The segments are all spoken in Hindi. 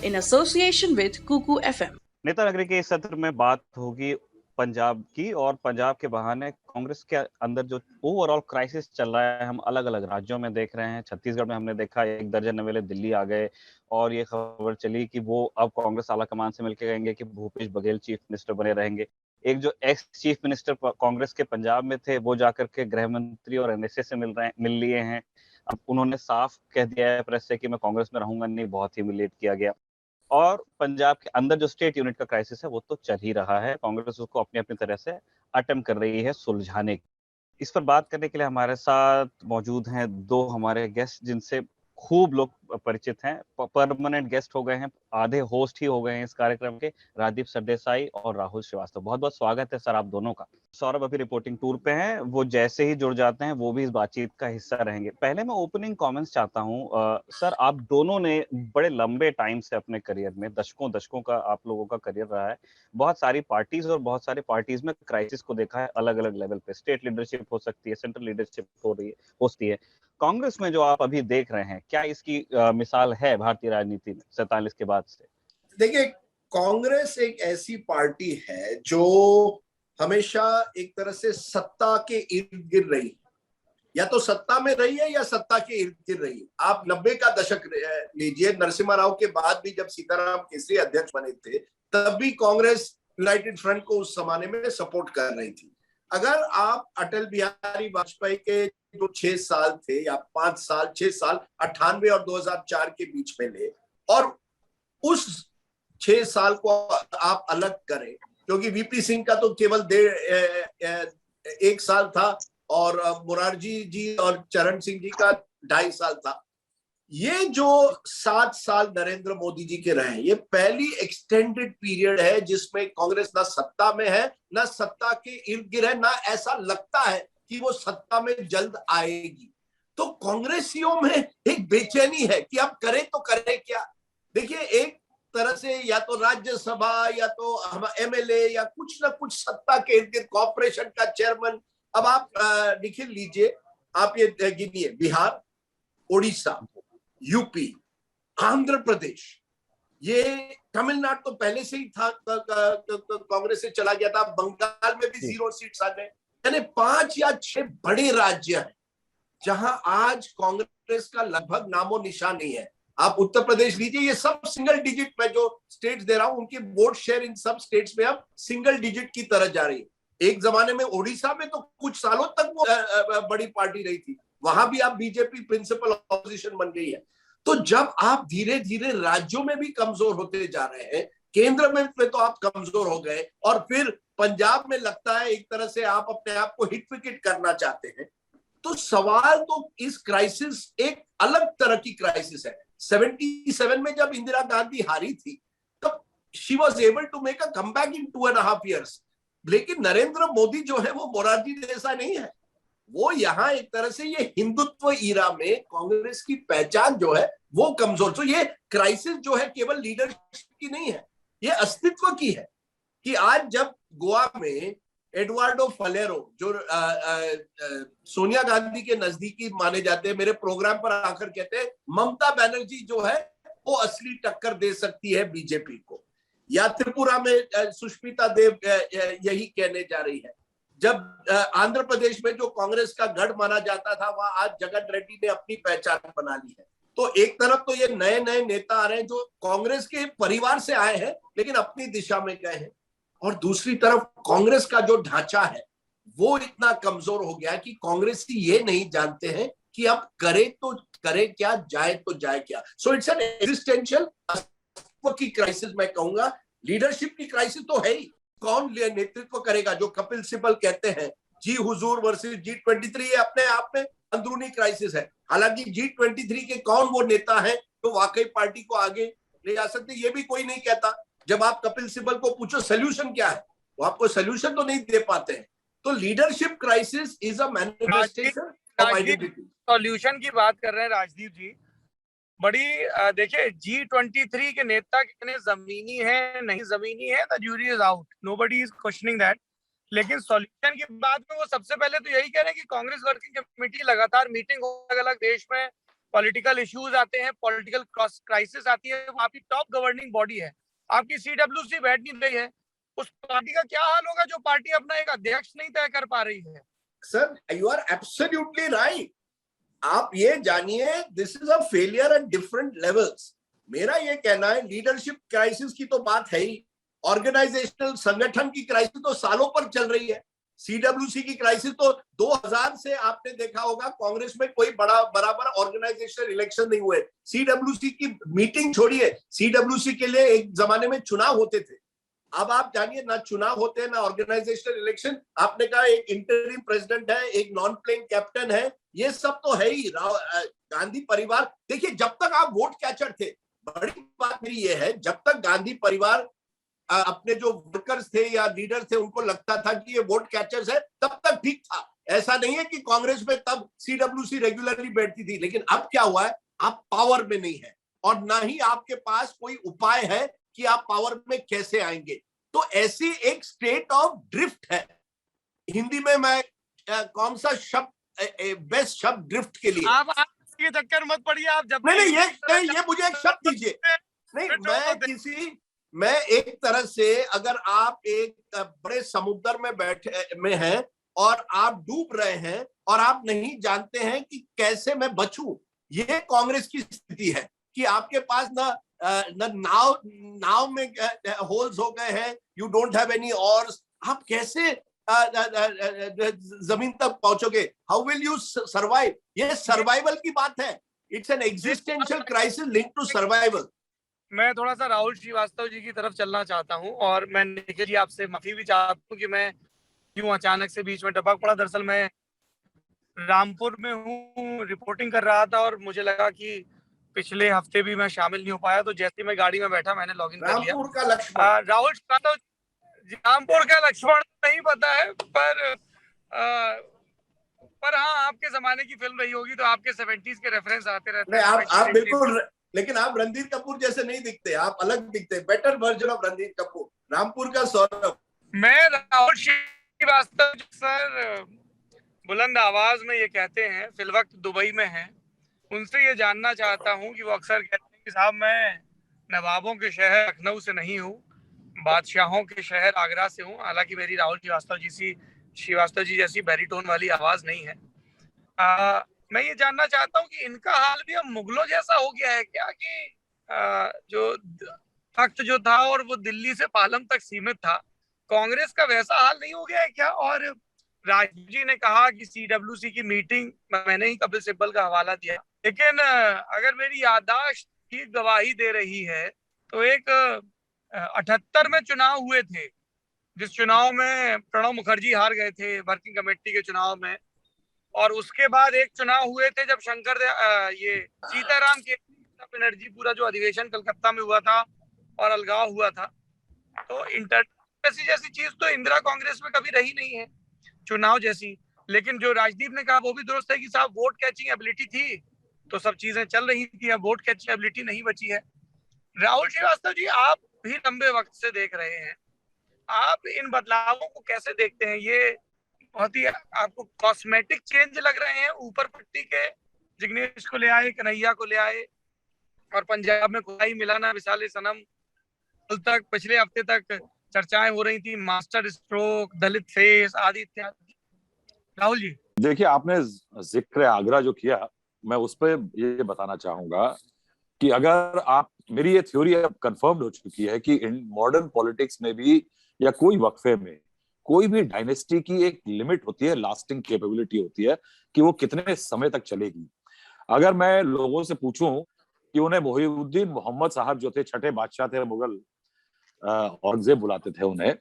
in association with Kuku FM. नेता नगरी के इस सत्र में बात होगी पंजाब की, और पंजाब के बहाने कांग्रेस के अंदर जो ओवरऑल क्राइसिस चल रहा है हम अलग अलग राज्यों में देख रहे हैं। छत्तीसगढ़ में हमने देखा 1 दर्जन एमएलए दिल्ली आ गए और ये खबर चली कि वो अब कांग्रेस आला कमान से मिलकर कहेंगे कि भूपेश बघेल चीफ मिनिस्टर बने रहेंगे। एक जो एक्स चीफ मिनिस्टर कांग्रेस के पंजाब में थे वो जाकर के गृह मंत्री और एनएसए से मिल लिए हैं। अब उन्होंने साफ कह दिया है प्रेस से कि मैं कांग्रेस में रहूंगा नहीं, बहुत ह्यूमिलेट किया गया। और पंजाब के अंदर जो स्टेट यूनिट का क्राइसिस है वो तो चल ही रहा है, कांग्रेस उसको अपनी अपनी तरह से अटेम्प्ट कर रही है सुलझाने की। इस पर बात करने के लिए हमारे साथ मौजूद हैं 2 हमारे गेस्ट जिनसे खूब लोग परिचित हैं, परमानेंट गेस्ट हो गए हैं, आधे होस्ट ही हो गए हैं इस कार्यक्रम के, राजदीप सरदेसाई और राहुल श्रीवास्तव। बहुत बहुत स्वागत है सर आप दोनों का। सौरभ अभी रिपोर्टिंग टूर पे हैं, वो जैसे ही जुड़ जाते हैं वो भी इस बातचीत का हिस्सा रहेंगे। पहले मैं ओपनिंग कमेंट्स चाहता हूं। सर आप दोनों ने बड़े लंबे टाइम से अपने करियर में, दशकों का आप लोगों का करियर रहा है, बहुत सारी पार्टीज और बहुत सारे पार्टीज में क्राइसिस को देखा है अलग अलग लेवल पे। स्टेट लीडरशिप हो सकती है, सेंट्रल लीडरशिप होती है। कांग्रेस में जो आप अभी देख रहे हैं, क्या इसकी मिसाल है भारतीय राजनीति में 47 के बाद से? देखिए, कांग्रेस एक ऐसी पार्टी है जो हमेशा एक तरह से सत्ता के इर्द गिर्द रही, या तो सत्ता में रही है या सत्ता के इर्द गिर्द रही है। आप 90 का दशक लीजिए, नरसिम्हा राव के बाद भी जब सीताराम केसरी अध्यक्ष बने थे तब भी कांग्रेस यूनाइटेड फ्रंट को उस जमाने में सपोर्ट कर रही थी। अगर आप अटल बिहारी वाजपेयी के जो 6 साल थे या 5 साल 6 साल 98 और 2004 के बीच में ले और उस 6 साल को आप अलग करें, क्योंकि वीपी सिंह का तो केवल 1 साल था और मोरारजी जी और चरण सिंह जी का 2.5 साल था। ये जो 7 साल नरेंद्र मोदी जी के रहे, ये पहली एक्सटेंडेड पीरियड है जिसमें कांग्रेस ना सत्ता में है, ना सत्ता के इर्द गिर्द है, ना ऐसा लगता है कि वो सत्ता में जल्द आएगी। तो कांग्रेसियों में एक बेचैनी है कि अब करें तो करें क्या। देखिए, एक तरह से या तो राज्यसभा या तो हम एमएलए या कुछ ना कुछ सत्ता के इर्द गिर्द, कॉर्पोरेशन का चेयरमैन। अब आप निखिल लीजिए, आप ये गिनिए, बिहार, उड़ीसा, यूपी, आंध्र प्रदेश, ये तमिलनाडु तो पहले से ही था, कांग्रेस से चला गया था, बंगाल में भी 0 सीट्स आ गए। यानी 5 या 6 बड़े राज्य हैं जहां आज कांग्रेस का लगभग नामो निशान नहीं है। आप उत्तर प्रदेश लीजिए, ये सब सिंगल डिजिट में जो स्टेट्स दे रहा हूं उनकी वोट शेयर इन सब स्टेट्स में अब सिंगल डिजिट की तरह जा रही है। एक जमाने में ओडिशा में तो कुछ सालों तक वो बड़ी पार्टी रही थी, वहां भी आप बीजेपी प्रिंसिपल ऑपोजिशन बन गई है। तो जब आप धीरे धीरे राज्यों में भी कमजोर होते जा रहे हैं, केंद्र में तो आप कमजोर हो गए, और फिर पंजाब में लगता है एक तरह से आप अपने आप को हिट विकेट करना चाहते हैं। तो सवाल तो इस क्राइसिस एक अलग तरह की क्राइसिस है। 77 में जब इंदिरा गांधी हारी थी तब she was able to make a comeback in 2.5 years। लेकिन नरेंद्र मोदी जो है वो मोरारजी जैसा नहीं है। वो यहाँ एक तरह से ये हिंदुत्व ईरा में कांग्रेस की पहचान जो है वो कमजोर। तो ये क्राइसिस जो है केवल लीडरशिप की नहीं है, ये अस्तित्व की है। कि आज जब गोवा में एडुआर्डो फलेरो जो सोनिया गांधी के नजदीकी माने जाते हैं, मेरे प्रोग्राम पर आकर कहते हैं ममता बनर्जी जो है वो असली टक्कर दे सकती है बीजेपी को, या त्रिपुरा में सुष्मिता देव यही कहने जा रही है। जब आंध्र प्रदेश में जो कांग्रेस का गढ़ माना जाता था, वहां आज जगन रेड्डी ने अपनी पहचान बना ली है। तो एक तरफ तो ये नए नए नेता आ रहे हैं जो कांग्रेस के परिवार से आए हैं लेकिन अपनी दिशा में गए हैं, और दूसरी तरफ कांग्रेस का जो ढांचा है वो इतना कमजोर हो गया कि कांग्रेसी ये नहीं जानते हैं कि अब करे तो करे क्या, जाए तो जाए क्या। सो इट्स एन एग्जिस्टेंशियल की क्राइसिस मैं कहूंगा। लीडरशिप की क्राइसिस तो है ही, कौन नेतृत्व करेगा, जो कपिल सिब्बल कहते हैं जी हुजूर वर्सेस G23, ये अपने आप में अंदरूनी क्राइसिस है। हालांकि G23 के कौन वो नेता है तो वाकई पार्टी को आगे ले जा सकते, ये भी कोई नहीं कहता। जब आप कपिल सिब्बल को पूछो सोल्यूशन क्या है, वो आपको सोल्यूशन तो नहीं दे पाते हैं। तो leadership crisis is a manifestation of identity. Solution की बात कर रहे हैं राजदीप जी, बड़ी देखिए G23 के नेता कितने जमीनी है नहीं जमीनी है, the jury is out, nobody is questioning that. लेकिन सॉल्यूशन की बात में वो सबसे पहले तो यही कह रहे हैं कि कांग्रेस वर्किंग कमेटी लगातार मीटिंग हो अलग अलग देश में पॉलिटिकल इश्यूज आते हैं, पॉलिटिकल क्राइसिस आती है, वो आपकी टॉप गवर्निंग बॉडी है, आपकी CWC बैठ नहीं रही है, उस पार्टी का क्या हाल होगा जो पार्टी अपना एक अध्यक्ष नहीं तय कर पा रही है? Sir, you are absolutely right. आप ये जानिए, this is a failure at different levels. मेरा ये कहना है, लीडरशिप क्राइसिस की तो बात है ही, ऑर्गेनाइजेशनल संगठन की क्राइसिस तो सालों पर चल रही है। CWC की क्राइसिस तो 2000 से आपने देखा होगा, कांग्रेस में कोई बराबर ऑर्गेनाइजेशनल इलेक्शन नहीं हुए। CWC की मीटिंग छोड़िए, CWC के लिए एक जमाने में चुनाव होते थे, अब आप जानिए ना चुनाव होते हैं ना ऑर्गेनाइजेशनल इलेक्शन। आपने कहा एक इंटरिम प्रेसिडेंट है, एक नॉन प्लेइंग कैप्टन है, ये सब तो है ही। गांधी परिवार, देखिए जब तक आप वोट कैचर थे, बड़ी बात मेरी ये है, जब तक गांधी परिवार अपने जो वर्कर्स थे या लीडर थे उनको लगता था कि ये वोट कैचर्स है, तब तक ठीक था। ऐसा नहीं है कि कांग्रेस में तब CWC रेगुलरली बैठती थी, लेकिन अब क्या हुआ है, आप पावर में नहीं है और ना ही आपके पास कोई उपाय है कि आप पावर में कैसे आएंगे। तो ऐसी एक स्टेट ऑफ ड्रिफ्ट है। हिंदी में मैं कौन सा शब्द बेस्ट शब्द ड्रिफ्ट के लिए? आप ये चक्कर मत पड़िए, आप जब नहीं, ये मुझे एक शब्द दीजिए। नहीं, मैं एक तरह से, अगर आप एक बड़े समुद्र में में हैं और आप डूब रहे हैं और आप नहीं जानते हैं कि कैसे मैं बचूं, ये कांग्रेस की स्थिति है कि आपके पास ना नाव में होल्स हो गए हैं, you don't have any oars, आप कैसे जमीन तक पहुंचोगे? How will you survive? ये सर्वाइवल की बात है। It's an existential crisis linked to survival. मैं थोड़ा सा राहुल श्रीवास्तव जी की तरफ चलना चाहता हूं और मैं निखिल जी आपसे माफी भी चाहता हूं कि मैं क्यों अचानक से बीच में टपक पड़ा। दरअसल मैं रामपुर में हूं, रिपोर्टिंग कर रहा था और मुझे लगा कि पिछले हफ्ते भी मैं शामिल नहीं हो पाया, तो जैसे मैं गाड़ी में बैठा मैंने लॉगिन कर लिया। रामपुर का लक्ष्मण, राहुल श्रीवास्तव, रामपुर का लक्ष्मण नहीं पता है, पर हाँ, आपके जमाने की फिल्म रही होगी तो आपके 70s के रेफरेंस आते रहते हैं। आप बिल्कुल, लेकिन आप रणधीर कपूर जैसे नहीं दिखते, आप अलग दिखते, better version of Randhir Kapoor. Rampur का सौरभ। मैं राहुल श्रीवास्तव सर बुलंद आवाज में ये कहते हैं, फिल वक्त दुबई में हैं, उनसे ये जानना चाहता हूँ कि वो अक्सर कहते हैं कि साहब मैं नवाबों के शहर लखनऊ से नहीं हूँ, बादशाहों के शहर आगरा से हूँ। हालांकि मेरी राहुल श्रीवास्तव जी जैसी बैरीटोन वाली आवाज नहीं है। मैं ये जानना चाहता हूँ कि इनका हाल भी अब मुगलों जैसा हो गया है क्या, कि जो तख्त जो था और वो दिल्ली से पालम तक सीमित था, कांग्रेस का वैसा हाल नहीं हो गया है क्या? और राजीव जी ने कहा कि CWC की मीटिंग, मैंने ही कपिल सिब्बल का हवाला दिया, लेकिन अगर मेरी याददाश्त ठीक गवाही दे रही है तो एक 78 में चुनाव हुए थे, जिस चुनाव में प्रणब मुखर्जी हार गए थे वर्किंग कमेटी के चुनाव में, और उसके बाद एक चुनाव हुए थे जब ये सीताराम के बनर्जी पूरा जो अधिवेशन कलकत्ता में हुआ था और अलगाव हुआ था। तो इंटरनेसी जैसी चीज तो इंदिरा कांग्रेस में कभी रही नहीं है, चुनाव जैसी। लेकिन जो राजदीप ने कहा वो भी दुरुस्त है कि साहब वोट कैचिंग एबिलिटी थी तो सब चीजें चल रही थी, अब वोट कैचिंग एबिलिटी नहीं बची है। राहुल श्रीवास्तव जी, आप भी लंबे वक्त से देख रहे हैं, आप इन बदलावों को कैसे देखते हैं? ये बहुत ही आपको कॉस्मेटिक चेंज लग रहे हैं? ऊपर पट्टी के जिग्नेश को ले आए, कन्हैया को ले आए, और पंजाब में कोई मिला ना विशाल सनम, कल तक पिछले हफ्ते तक चर्चाएं हो रही थी मास्टर स्ट्रोक, दलित फेस आदि इत्यादि। राहुल जी देखिए, आपने जिक्र आगरा जो किया, मैं उस पर ये बताना चाहूंगा कि अगर आप, मेरी ये थ्योरी अब कंफर्म्ड हो चुकी है कि इन मॉडर्न पॉलिटिक्स में भी या कोई वक्फे में कोई भी डायनेस्टी की एक लिमिट होती है, लास्टिंग कैपेबिलिटी होती है कि वो कितने समय तक चलेगी। अगर मैं लोगों से पूछूं कि उन्हें मोहिउद्दीन मोहम्मद साहब जो थे, छठे बादशाह थे मुगल, औरंगजेब बुलाते थे उन्हें,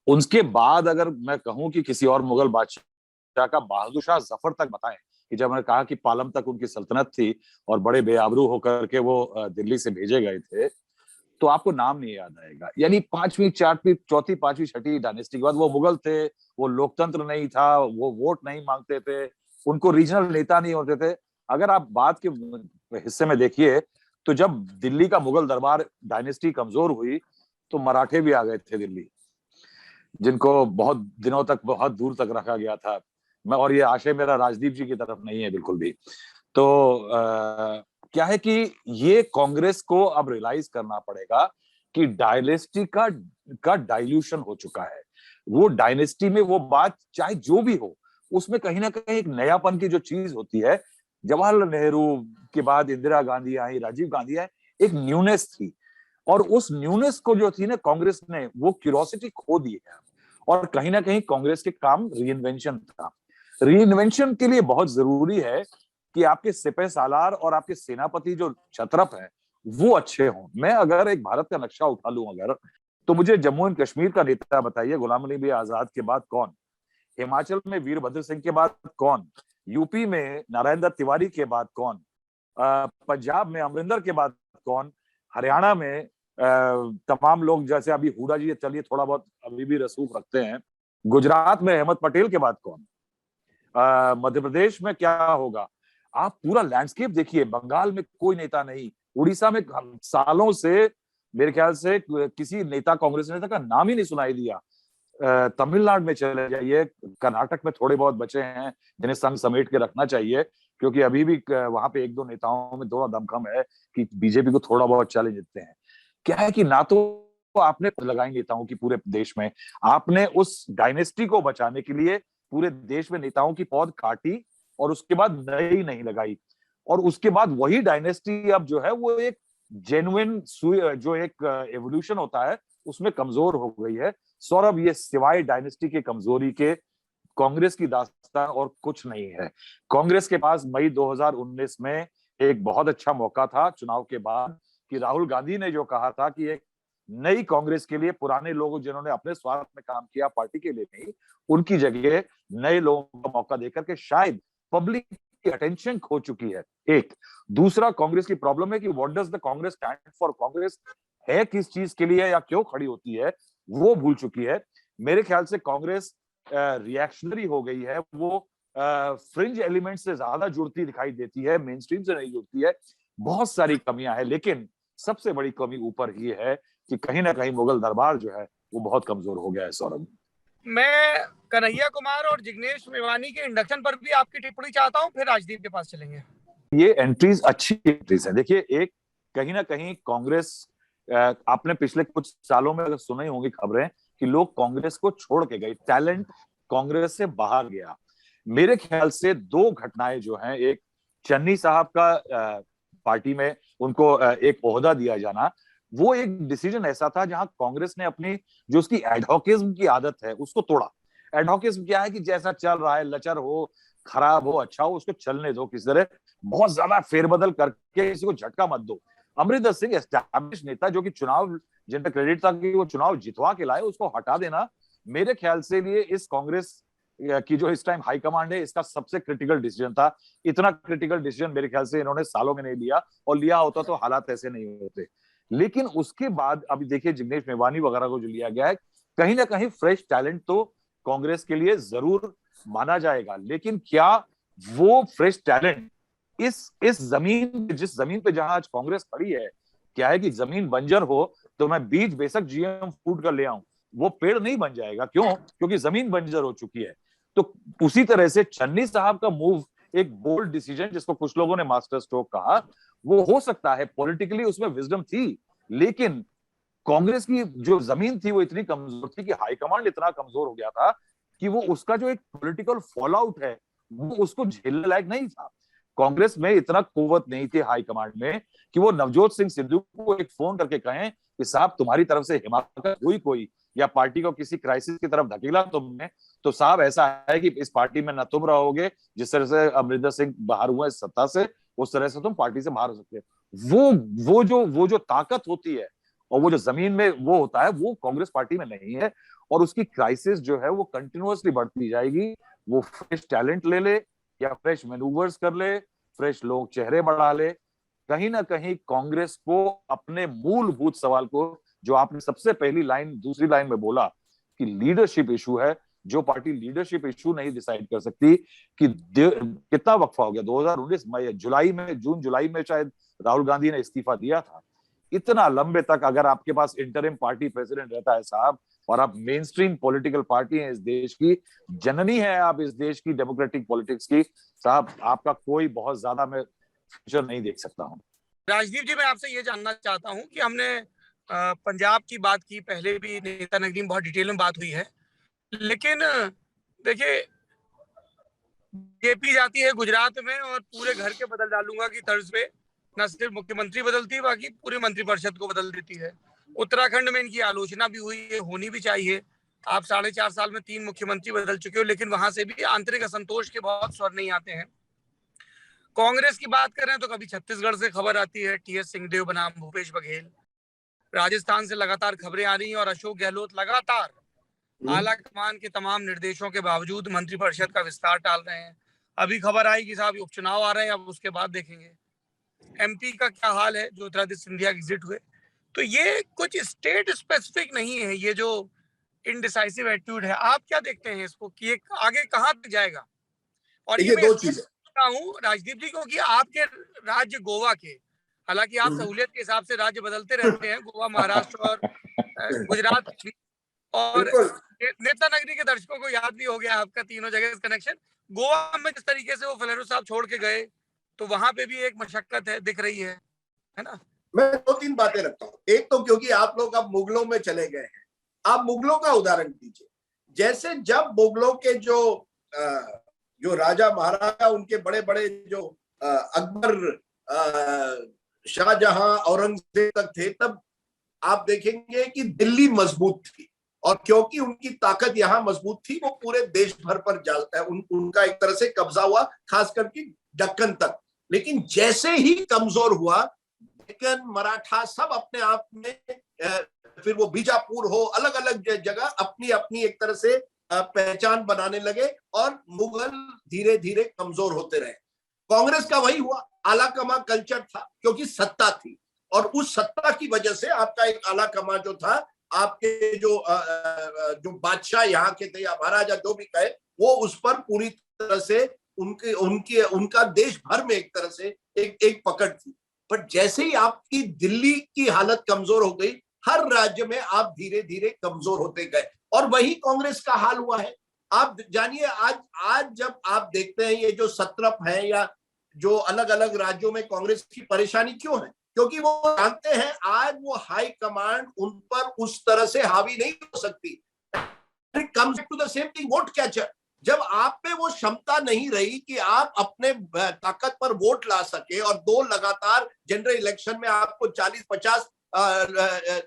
उनके बाद अगर मैं कहूं कि किसी और मुगल बादशाह का बहादुर शाह जफर तक बताएं कि जब मैंने कहा कि पालम तक उनकी सल्तनत थी और बड़े बेआबरू होकर के वो दिल्ली से भेजे गए थे, तो आपको नाम नहीं याद आएगा। यानी पांचवी, चौथी, पांचवी, छठी डायनेस्टी के बाद वो मुगल थे, वो लोकतंत्र नहीं था, वो वोट नहीं मांगते थे, उनको रीजनल नेता नहीं होते थे। अगर आप बात के हिस्से में देखिए तो जब दिल्ली का मुगल दरबार डायनेस्टी कमजोर हुई तो मराठे भी आ गए थे दिल्ली, जिनको बहुत दिनों तक बहुत दूर तक रखा गया था। और ये आशय मेरा राजदीप जी की तरफ नहीं है बिल्कुल भी। तो क्या है कि ये कांग्रेस को अब रियलाइज करना पड़ेगा कि डायनेस्टी का डाइल्यूशन हो चुका है। वो डायनेस्टी में वो बात चाहे जो भी हो, उसमें कहीं ना कहीं एक नयापन की जो चीज होती है, जवाहरलाल नेहरू के बाद इंदिरा गांधी आई, राजीव गांधी आए, एक न्यूनेस थी, और उस न्यूनेस को जो थी ना कांग्रेस ने वो क्यूरोसिटी खो दी है। और कहीं ना कहीं कांग्रेस के काम रीइन्वेंशन था। रीइन्वेंशन के लिए बहुत जरूरी है कि आपके सिपह सालार और आपके सेनापति जो छत्रप है वो अच्छे हों। मैं अगर एक भारत का नक्शा उठा लूं अगर, तो मुझे जम्मू एंड कश्मीर का नेता बताइए, गुलाम नबी आजाद के बाद कौन? हिमाचल में वीरभद्र सिंह के बाद कौन? यूपी में नारायण दत्त तिवारी के बाद कौन? पंजाब में अमरिंदर के बाद कौन? हरियाणा में तमाम लोग, जैसे अभी हुडा जी चलिए थोड़ा बहुत अभी भी रसूख रखते हैं। गुजरात में अहमद पटेल के बाद कौन? मध्य प्रदेश में क्या होगा? आप पूरा लैंडस्केप देखिए, बंगाल में कोई नेता नहीं, उड़ीसा में सालों से मेरे ख्याल से किसी नेता, कांग्रेस नेता का नाम ही नहीं सुनाई दिया। तमिलनाडु में चले जाइए, कर्नाटक में थोड़े बहुत बचे हैं जिन्हें संग समेट के रखना चाहिए, क्योंकि अभी भी वहां पे एक दो नेताओं में थोड़ा दमखम है कि बीजेपी को थोड़ा बहुत चैलेंज देते हैं। क्या है कि ना तो आपने लगाई नेताओं की पूरे देश में, आपने उस डायनेस्टी को बचाने के लिए पूरे देश में नेताओं की पौध काटी और उसके बाद नई नहीं लगाई, और उसके बाद वही डायनेस्टी अब जो है वो एक जेन्युइन जो एक एवोल्यूशन होता है उसमें कमजोर हो गई है। सौरभ, ये सिवाय डायनेस्टी की कमजोरी के कांग्रेस की दास्तान और कुछ नहीं है। कांग्रेस के पास मई 2019 में एक बहुत अच्छा मौका था चुनाव के बाद, कि राहुल गांधी ने जो कहा था कि एक नई कांग्रेस के लिए पुराने लोग जिन्होंने अपने स्वार्थ में काम किया पार्टी के लिए नहीं, उनकी जगह नए लोगों को मौका देकर के शायद पब्लिक की अटेंशन खो चुकी है। एक दूसरा, कांग्रेस की प्रॉब्लम है कि what does the Congress stand for, Congress है किस चीज के लिए या क्यों खड़ी होती है, वो भूल चुकी है। मेरे ख्याल से कांग्रेस रिएक्शनरी हो गई है, वो फ्रिंज एलिमेंट से ज्यादा जुड़ती दिखाई देती है, मेन स्ट्रीम से नहीं जुड़ती है। बहुत सारी कमियां हैं, लेकिन सबसे बड़ी कमी ऊपर ये है कि कहीं ना कहीं मुगल दरबार जो है वो बहुत कमजोर हो गया है। सौरभ, मैं कन्हैया कुमार और जिग्नेश मेवानी के इंडक्शन पर भी आपकी टिप्पणी चाहता हूं, फिर राजदीप के पास चलेंगे। ये एंट्रीज अच्छी एंट्रीज है। देखिए, एक कहीं ना कहीं कांग्रेस, आपने पिछले कुछ सालों में अगर सुनी होंगी खबरें कि लोग कांग्रेस को छोड़ के गए, टैलेंट कांग्रेस से बाहर गया। मेरे ख्याल से दो घटनाएं जो हैं, एक चन्नी साहब का पार्टी में उनको एक ओहदा दिया जाना, वो एक डिसीजन ऐसा था जहां कांग्रेस ने अपनी जो उसकी एडहोकिज्म की आदत है उसको तोड़ा। एडहोकिज्म क्या है कि जैसा चल रहा है, लचर हो, खराब हो, अच्छा हो, उसको चलने दो, किस तरह बहुत ज्यादा फेरबदल करके किसी को झटका मत दो। अमरिंदर सिंह एस्टैब्लिश नेता जो कि चुनाव, जिन पर क्रेडिट था कि वो चुनाव जितवा के लाए, उसको हटा देना मेरे ख्याल से लिए इस कांग्रेस की जो इस टाइम हाईकमांड है इसका सबसे क्रिटिकल डिसीजन था। इतना क्रिटिकल डिसीजन मेरे ख्याल से इन्होंने सालों में नहीं लिया, और लिया होता तो हालात ऐसे नहीं होते। लेकिन उसके बाद अभी देखिए जिग्नेश मेवानी वगैरह को जो लिया गया है, कहीं ना कहीं फ्रेश टैलेंट तो कांग्रेस के लिए जरूर माना जाएगा, लेकिन क्या वो फ्रेश टैलेंट इस जमीन, जिस जमीन पे जहां आज कांग्रेस खड़ी है, क्या है कि जमीन बंजर हो तो मैं बीज बेशक जीएम फूड कर ले आऊं, वो पेड़ नहीं बन जाएगा। क्यों? क्योंकि जमीन बंजर हो चुकी है। तो उसी तरह से चन्नी साहब का मूव एक बोल्ड डिसीजन, जिसको कुछ लोगों ने मास्टर स्ट्रोक कहा, वो हो सकता है पॉलिटिकली उसमें विजडम थी, लेकिन कांग्रेस की जो जमीन थी वो इतनी कमजोर थी कि हाईकमांड इतना कमजोर हो गया था कि वो उसका जो एक पॉलिटिकल फॉल आउट है वो उसको झेलने लायक नहीं था। कांग्रेस में इतना कुव्वत नहीं थी हाईकमांड में कि वो नवजोत सिंह सिद्धू को एक फोन करके कहें कि साहब तुम्हारी तरफ से हिमाचल हुई कोई, या पार्टी को किसी क्राइसिस की तरफ धकेला तुमने, तो साहब ऐसा है कि इस पार्टी में न तुम रहोगे, जिस तरह से अमरिंदर सिंह बाहर हुए सत्ता से, उस तरह से तुम पार्टी से बाहर हो सकते हो। वो जो ताकत होती है और वो जो जमीन में वो होता है, वो कांग्रेस पार्टी में नहीं है, और उसकी क्राइसिस जो है वो कंटिन्यूअसली बढ़ती जाएगी। वो फ्रेश टैलेंट ले ले या फ्रेश मैनूवर्स कर ले, फ्रेश लोग चेहरे बढ़ा ले, कहीं ना कहीं कांग्रेस को अपने मूलभूत सवाल को, जो आपने सबसे पहली लाइन दूसरी लाइन में बोला कि लीडरशिप इशू है, जो पार्टी लीडरशिप इशू नहीं डिसाइड कर सकती कि कितना वक्फा हो गया 2019 जून जुलाई में शायद राहुल गांधी ने इस्तीफा दिया था। इतना लंबे तक अगर आपके पास इंटरिम पार्टी प्रेसिडेंट रहता है साहब, और आप मेन स्ट्रीम पॉलिटिकल पार्टी हैं, इस देश की जननी है आप, इस देश की डेमोक्रेटिक पॉलिटिक्स की। साहब आपका कोई बहुत ज्यादा मैं फ्यूचर नहीं देख सकता हूँ। राजदीप जी, मैं आपसे ये जानना चाहता हूँ कि हमने पंजाब की बात की, पहले भी नेता नगरी में बहुत डिटेल में बात हुई है, लेकिन देखिए जेपी जाती है गुजरात में और पूरे घर के बदल डालूंगा की तर्ज पे न सिर्फ मुख्यमंत्री बदलती है, बाकी पूरे मंत्रिपरिषद को बदल देती है। उत्तराखंड में इनकी आलोचना भी हुई है, होनी भी चाहिए। आप 4.5 साल में 3 मुख्यमंत्री बदल चुके हो, लेकिन वहां से भी आंतरिक असंतोष के बहुत स्वर नहीं आते हैं। कांग्रेस की बात करें तो कभी छत्तीसगढ़ से खबर आती है टीएस सिंहदेव बनाम भूपेश बघेल, राजस्थान से लगातार खबरें आ रही हैं और अशोक गहलोत लगातार आला कमान के तमाम निर्देशों के बावजूद मंत्रिपरिषद का विस्तार टाल रहे हैं। अभी खबर आई कि साहब उपचुनाव आ रहे हैं, अब उसके बाद देखेंगे। एमपी का क्या हाल है, ज्योतिरादित्य सिंधिया एग्जिट हुए। तो ये कुछ स्टेट स्पेसिफिक नहीं है, ये जो इनडिसाइसिव एटीट्यूड है। आप क्या देखते हैं इसको कि ये आगे कहाँ तक जाएगा? और ये दो चीजें हूँ राजदीप जी, क्योंकि आपके राज्य गोवा के, हालांकि आप सहूलियत के हिसाब से राज्य बदलते रहते हैं, गोवा, महाराष्ट्र और गुजरात भी, और नेता नगरी के दर्शकों को याद भी हो गया आपका तीनों जगह कनेक्शन। गोवा में जिस तरीके से वो फलेरू साहब छोड़ के गए, तो वहां पे भी एक मशक्कत है, दिख रही है ना। मैं 2-3 बातें रखता हूँ। एक तो क्योंकि आप लोग अब मुगलों में चले गए हैं, आप मुगलों का उदाहरण दीजिए। जैसे जब मुगलों के जो राजा महाराजा, उनके बड़े बड़े जो अकबर, शाहजहां, औरंगजेब तक थे, तब आप देखेंगे कि दिल्ली मजबूत थी, और क्योंकि उनकी ताकत यहाँ मजबूत थी, वो पूरे देश भर पर उनका एक तरह से कब्जा हुआ, खास करके दक्कन तक। लेकिन जैसे ही कमजोर हुआ, डेक्कन, मराठा सब अपने आप में, फिर वो बीजापुर हो, अलग अलग जगह अपनी अपनी एक तरह से पहचान बनाने लगे, और मुगल धीरे धीरे कमजोर होते रहे। कांग्रेस का वही हुआ, आला कमा कल्चर था, क्योंकि सत्ता थी, और उस सत्ता की वजह से आपका एक आला कमा जो था, आपके जो बादशाह यहाँ के थे या महाराजा जो भी कहे, वो उस पर पूरी तरह से उनका देश भर में एक तरह से एक पकड़ थी। पर जैसे ही आपकी दिल्ली की हालत कमजोर हो गई, हर राज्य में आप धीरे धीरे कमजोर होते गए, और वही कांग्रेस का हाल हुआ है। आप जानिए, आज जब आप देखते हैं ये जो सत्रप है, या जो अलग अलग राज्यों में कांग्रेस की परेशानी क्यों है, क्योंकि वो जानते हैं आज वो हाई कमांड उन पर उस तरह से हावी नहीं हो सकती। Comes to the same thing, vote catcher. जब आप पे वो क्षमता नहीं रही कि आप अपने ताकत पर वोट ला सके, और 2 लगातार जनरल इलेक्शन में आपको 40-50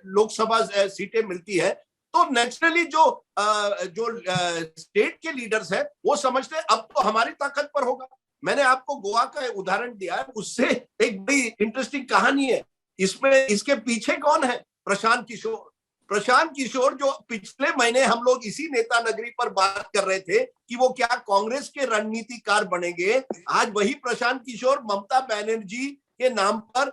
लोकसभा सीटें मिलती है, तो नेचुरली जो स्टेट के लीडर्स हैं वो समझते हैं अब तो हमारी ताकत पर होगा। मैंने आपको गोवा का उदाहरण दिया है, उससे एक बड़ी इंटरेस्टिंग कहानी है। इसके पीछे कौन है? प्रशांत किशोर। प्रशांत किशोर, जो पिछले महीने हम लोग इसी नेता नगरी पर बात कर रहे थे कि वो क्या कांग्रेस के रणनीतिकार बनेंगे, आज वही प्रशांत किशोर ममता बनर्जी के नाम पर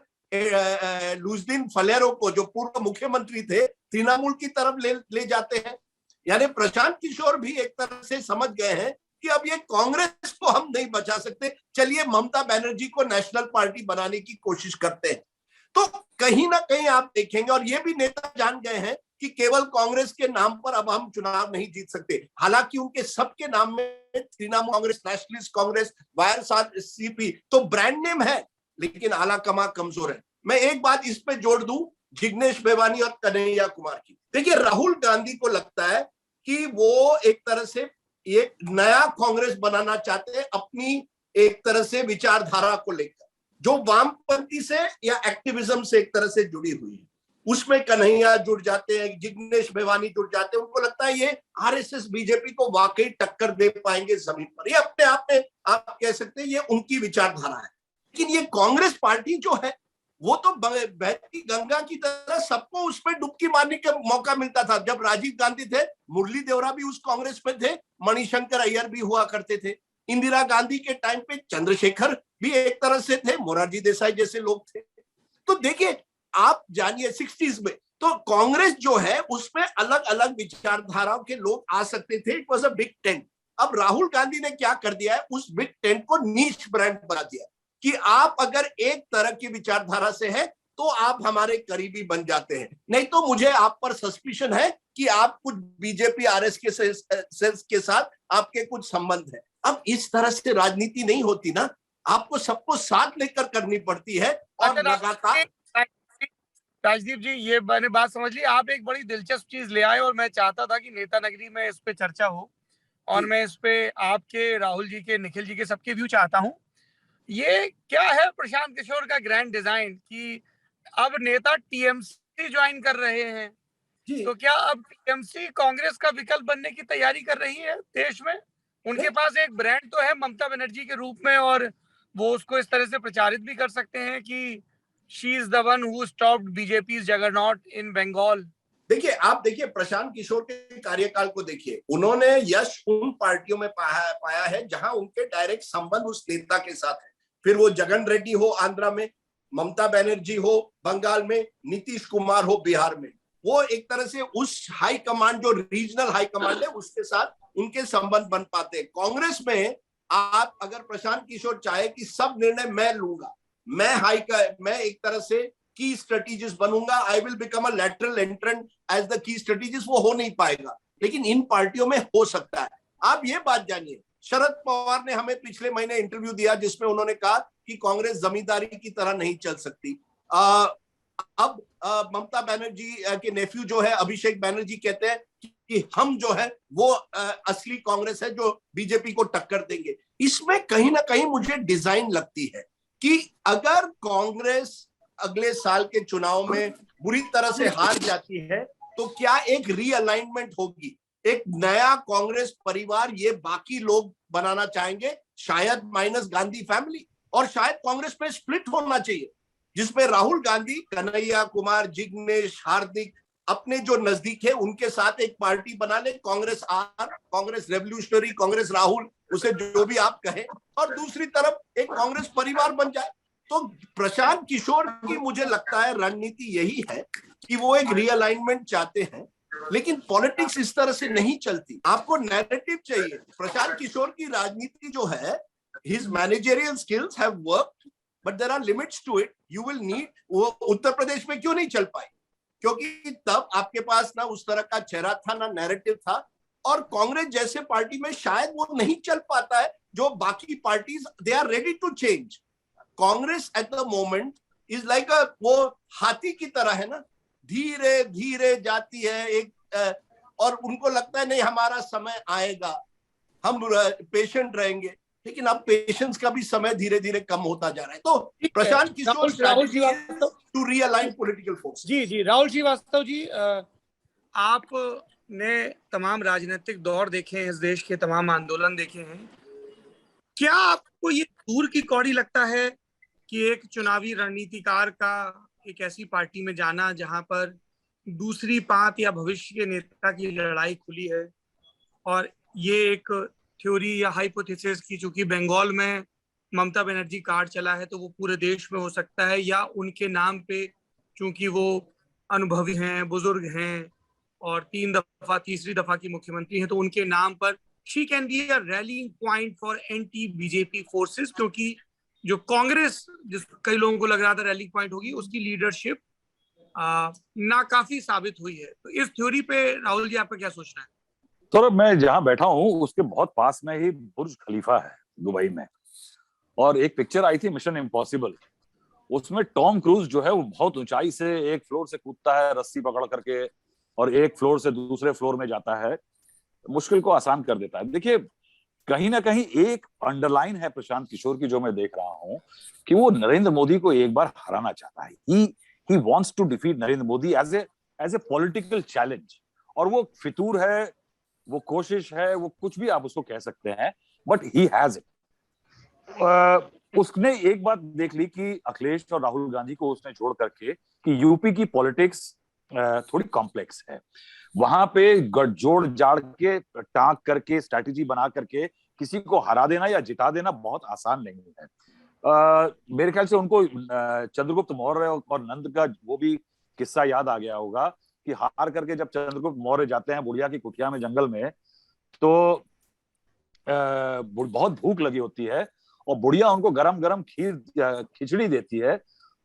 लुइसडीन फलेरो को, जो पूर्व मुख्यमंत्री थे, तृणमूल की तरफ ले जाते हैं। यानी प्रशांत किशोर भी एक तरह से समझ गए हैं कि अब ये कांग्रेस को हम नहीं बचा सकते, चलिए ममता बनर्जी को नेशनल पार्टी बनाने की कोशिश करते हैं। तो कहीं ना कहीं आप देखेंगे, और ये भी नेता जान गए हैं कि केवल कांग्रेस के नाम पर अब हम चुनाव नहीं जीत सकते। हालांकि उनके सबके नाम में तृणमूल कांग्रेस, नेशनलिस्ट कांग्रेस, वाईएसआरसीपी तो ब्रांड नेम है, लेकिन आला कमा कमजोर है। मैं एक बात इस पे जोड़ दूं, जिग्नेश मेवानी और कन्हैया कुमार की। देखिए, राहुल गांधी को लगता है कि वो एक तरह से एक नया कांग्रेस बनाना चाहते हैं, अपनी एक तरह से विचारधारा को लेकर, जो वामपंथी से या एक्टिविज्म से एक तरह से जुड़ी हुई है। उसमें कन्हैया जुड़ जाते हैं, जिग्नेश मेवानी जुड़ जाते हैं। उनको लगता है ये आरएसएस बीजेपी को वाकई टक्कर दे पाएंगे जमीन पर। ये अपने आप में आप कह सकते हैं ये उनकी विचारधारा है। लेकिन ये कांग्रेस पार्टी जो है, वो तो बहती गंगा की तरह सबको उस पर डुबकी मारने का मौका मिलता था। जब राजीव गांधी थे, मुरली देवरा भी उस कांग्रेस में थे, मणिशंकर अय्यर भी हुआ करते थे। इंदिरा गांधी के टाइम पे चंद्रशेखर भी एक तरह से थे, मोरारजी देसाई जैसे लोग थे। तो देखिए, आप जानिए 60s में तो कांग्रेस जो है उसमें अलग अलग विचारधाराओं के लोग आ सकते थे। It was a big tent. अब राहुल गांधी ने क्या कर दिया है, उस बिग टेंट को नीच ब्रांड बना दिया कि आप अगर एक तरह की विचारधारा से हैं तो आप हमारे करीबी बन जाते हैं, नहीं तो मुझे आप पर सस्पिशन है कि आप कुछ बीजेपी आरएसएस के साथ आपके कुछ संबंध है। अब इस तरह से राजनीति नहीं होती ना, आपको सबको साथ लेकर करनी पड़ती है और लगातार। राजदीप जी, ये मैंने बात समझ ली। आप एक बड़ी दिलचस्प चीज ले आए और मैं चाहता था कि नेता नगरी में इस पे चर्चा हो, और मैं इस पे आपके, राहुल जी के, निखिल जी के, सबके व्यू चाहता हूँ। ये क्या है प्रशांत किशोर का ग्रैंड डिजाइन कि अब नेता टीएमसी ज्वाइन कर रहे हैं? तो क्या अब टीएमसी कांग्रेस का विकल्प बनने की तैयारी कर रही है देश में? उनके पास एक ब्रांड तो है ममता बनर्जी के रूप में, और वो उसको इस तरह से प्रचारित भी कर सकते हैं कि she is the one who stopped BJP juggernaut in Bengal. देखिए, आप देखिए प्रशांत किशोर के कार्यकाल को देखिए, उन्होंने यश उन पार्टियों में पाया है जहां उनके डायरेक्ट संबंध उस नेता के साथ है। फिर वो जगन रेड्डी हो आंध्रा में, ममता बनर्जी हो बंगाल में, नीतीश कुमार हो बिहार में, वो एक तरह से उस हाई कमांड, जो रीजनल हाई कमांड है, उसके साथ उनके संबंध बन पाते हैं। कांग्रेस में आप अगर प्रशांत किशोर चाहे कि सब निर्णय मैं लूंगा, मैं एक तरह से की स्ट्रेटेजिस्ट बनूंगा, I will become a lateral entrant as the key strategist, वो हो नहीं पाएगा। लेकिन इन पार्टियों में हो सकता है। आप ये बात जानिए, शरद पवार ने हमें पिछले महीने इंटरव्यू दिया जिसमें उन्होंने कहा कि कांग्रेस जमींदारी की तरह नहीं चल सकती। अब ममता बनर्जी के नेफ्यू जो है अभिषेक बनर्जी कहते हैं कि हम जो है वो असली कांग्रेस है जो बीजेपी को टक्कर देंगे। इसमें कहीं ना कहीं मुझे डिजाइन लगती है कि अगर कांग्रेस अगले साल के चुनाव में बुरी तरह से हार जाती है तो क्या एक रीअलाइनमेंट होगी, एक नया कांग्रेस परिवार ये बाकी लोग बनाना चाहेंगे, शायद माइनस गांधी फैमिली, और शायद कांग्रेस में स्प्लिट होना चाहिए जिसमें राहुल गांधी, कन्हैया कुमार, जिग्नेश, हार्दिक अपने जो नजदीक है उनके साथ एक पार्टी बना ले, कांग्रेस आर, कांग्रेस रेवोल्यूशनरी, कांग्रेस राहुल, उसे जो भी आप कहें, और दूसरी तरफ एक कांग्रेस परिवार बन जाए। तो प्रशांत किशोर की मुझे लगता है रणनीति यही है कि वो एक रीअलाइनमेंट चाहते हैं, लेकिन पॉलिटिक्स इस तरह से नहीं चलती। आपको नैरेटिव चाहिए। प्रशांत किशोर की राजनीति जो है, his managerial skills have worked, but there are limits to it. You will need, वो उत्तर प्रदेश में क्यों नहीं चल पाई? क्योंकि तब आपके पास ना उस तरह का चेहरा था, ना नैरेटिव था, और कांग्रेस जैसे पार्टी में शायद वो नहीं चल पाता है जो बाकी parties they are ready to change. Congress at the moment is like वो हाथी की तरह है ना, धीरे धीरे जाती है एक, और उनको लगता है नहीं हमारा समय आएगा, हम पेशेंट रहेंगे, लेकिन अब पेशेंस का भी समय धीरे धीरे कम होता जा रहा है। तो Prashant Kishor strategy is to realign political force. Ji Rahul Srivastava ji, आपने तमाम राजनीतिक दौर देखे हैं, इस देश के तमाम आंदोलन देखे हैं, क्या आपको ये दूर की कौड़ी लगता है कि एक चुनावी रणनीतिकार का एक ऐसी पार्टी में जाना जहां पर दूसरी पांत या भविष्य के नेता की लड़ाई खुली है, और ये एक थ्योरी या हाइपोथेसिस की चूंकि बंगाल में ममता बनर्जी कार्ड चला है तो वो पूरे देश में हो सकता है, या उनके नाम पे चूंकि वो अनुभवी हैं, बुजुर्ग हैं और तीसरी दफा की मुख्यमंत्री हैं, तो उनके नाम पर she can be a railing point for anti BJP forces, क्योंकि जो कांग्रेस, जिस कई लोगों को लग रहा था रैलिंग पॉइंट होगी, उसकी लीडरशिप नाकाफी साबित हुई है। तो इस थ्योरी पे राहुल जी आपका क्या सोचना है? तो मैं जहां बैठा हूं उसके बहुत पास में ही बुर्ज खलीफा है दुबई में, और एक पिक्चर आई थी मिशन इम्पॉसिबल, उसमें टॉम क्रूज जो है वो बहुत ऊंचाई से एक फ्लोर से कूदता है रस्सी पकड़ करके, और एक फ्लोर से दूसरे फ्लोर में जाता है, मुश्किल को आसान कर देता है। देखिए, कहीं ना कहीं एक अंडरलाइन है प्रशांत किशोर की जो मैं देख रहा हूं कि वो नरेंद्र मोदी को एक बार हराना चाहता है। He wants to defeat Narendra Modi as a political challenge, और वो फितूर है, वो कोशिश है, वो कुछ भी आप उसको कह सकते हैं, बट ही हैज इट। उसने एक बात देख ली कि अखिलेश और राहुल गांधी को उसने छोड़ करके कि यूपी की पॉलिटिक्स थोड़ी कॉम्प्लेक्स है, वहां पे गठजोड़ जाड़ के टांक करके स्ट्रैटेजी बना करके किसी को हरा देना या जिता देना बहुत आसान नहीं है। मेरे ख्याल से उनको चंद्रगुप्त मौर्य और नंद का वो भी किस्सा याद आ गया होगा कि हार करके जब चंद्रगुप्त मौर्य जाते हैं बुढ़िया की कुटिया में जंगल में, तो बहुत भूख लगी होती है और बुढ़िया उनको गरम गरम खिचड़ी देती है,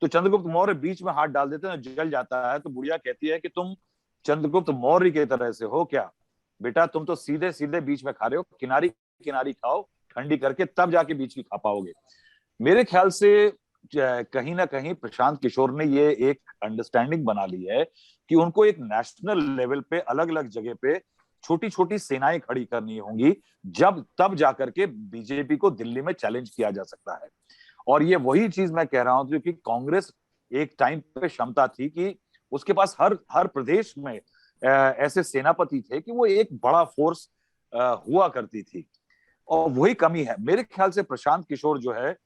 तो चंद्रगुप्त मौर्य बीच में हाथ डाल देते हैं, जल जाता है, तो बुढ़िया कहती है कि तुम चंद्रगुप्त मौर्य की तरह से हो क्या? बेटा तुम तो सीधे सीधे बीच में खा रहे हो, किनारी किनारी खाओ, ठंडी करके तब जाके बीच की खा पाओगे। मेरे ख्याल से कहीं ना कहीं प्रशांत किशोर ने ये एक अंडरस्टैंडिंग बना ली है कि उनको एक नेशनल लेवल पे अलग अलग जगह पे छोटी छोटी सेनाएं खड़ी करनी होंगी, जब तब जाकर के बीजेपी को दिल्ली में चैलेंज किया जा सकता है। और ये वही चीज मैं कह रहा हूं, क्योंकि कांग्रेस एक टाइम पे क्षमता थी कि उसके पास हर प्रदेश में ऐसे सेनापति थे कि वो एक बड़ा फोर्स हुआ करती थी, और वही कमी है मेरे ख्याल से। प्रशांत किशोर जो है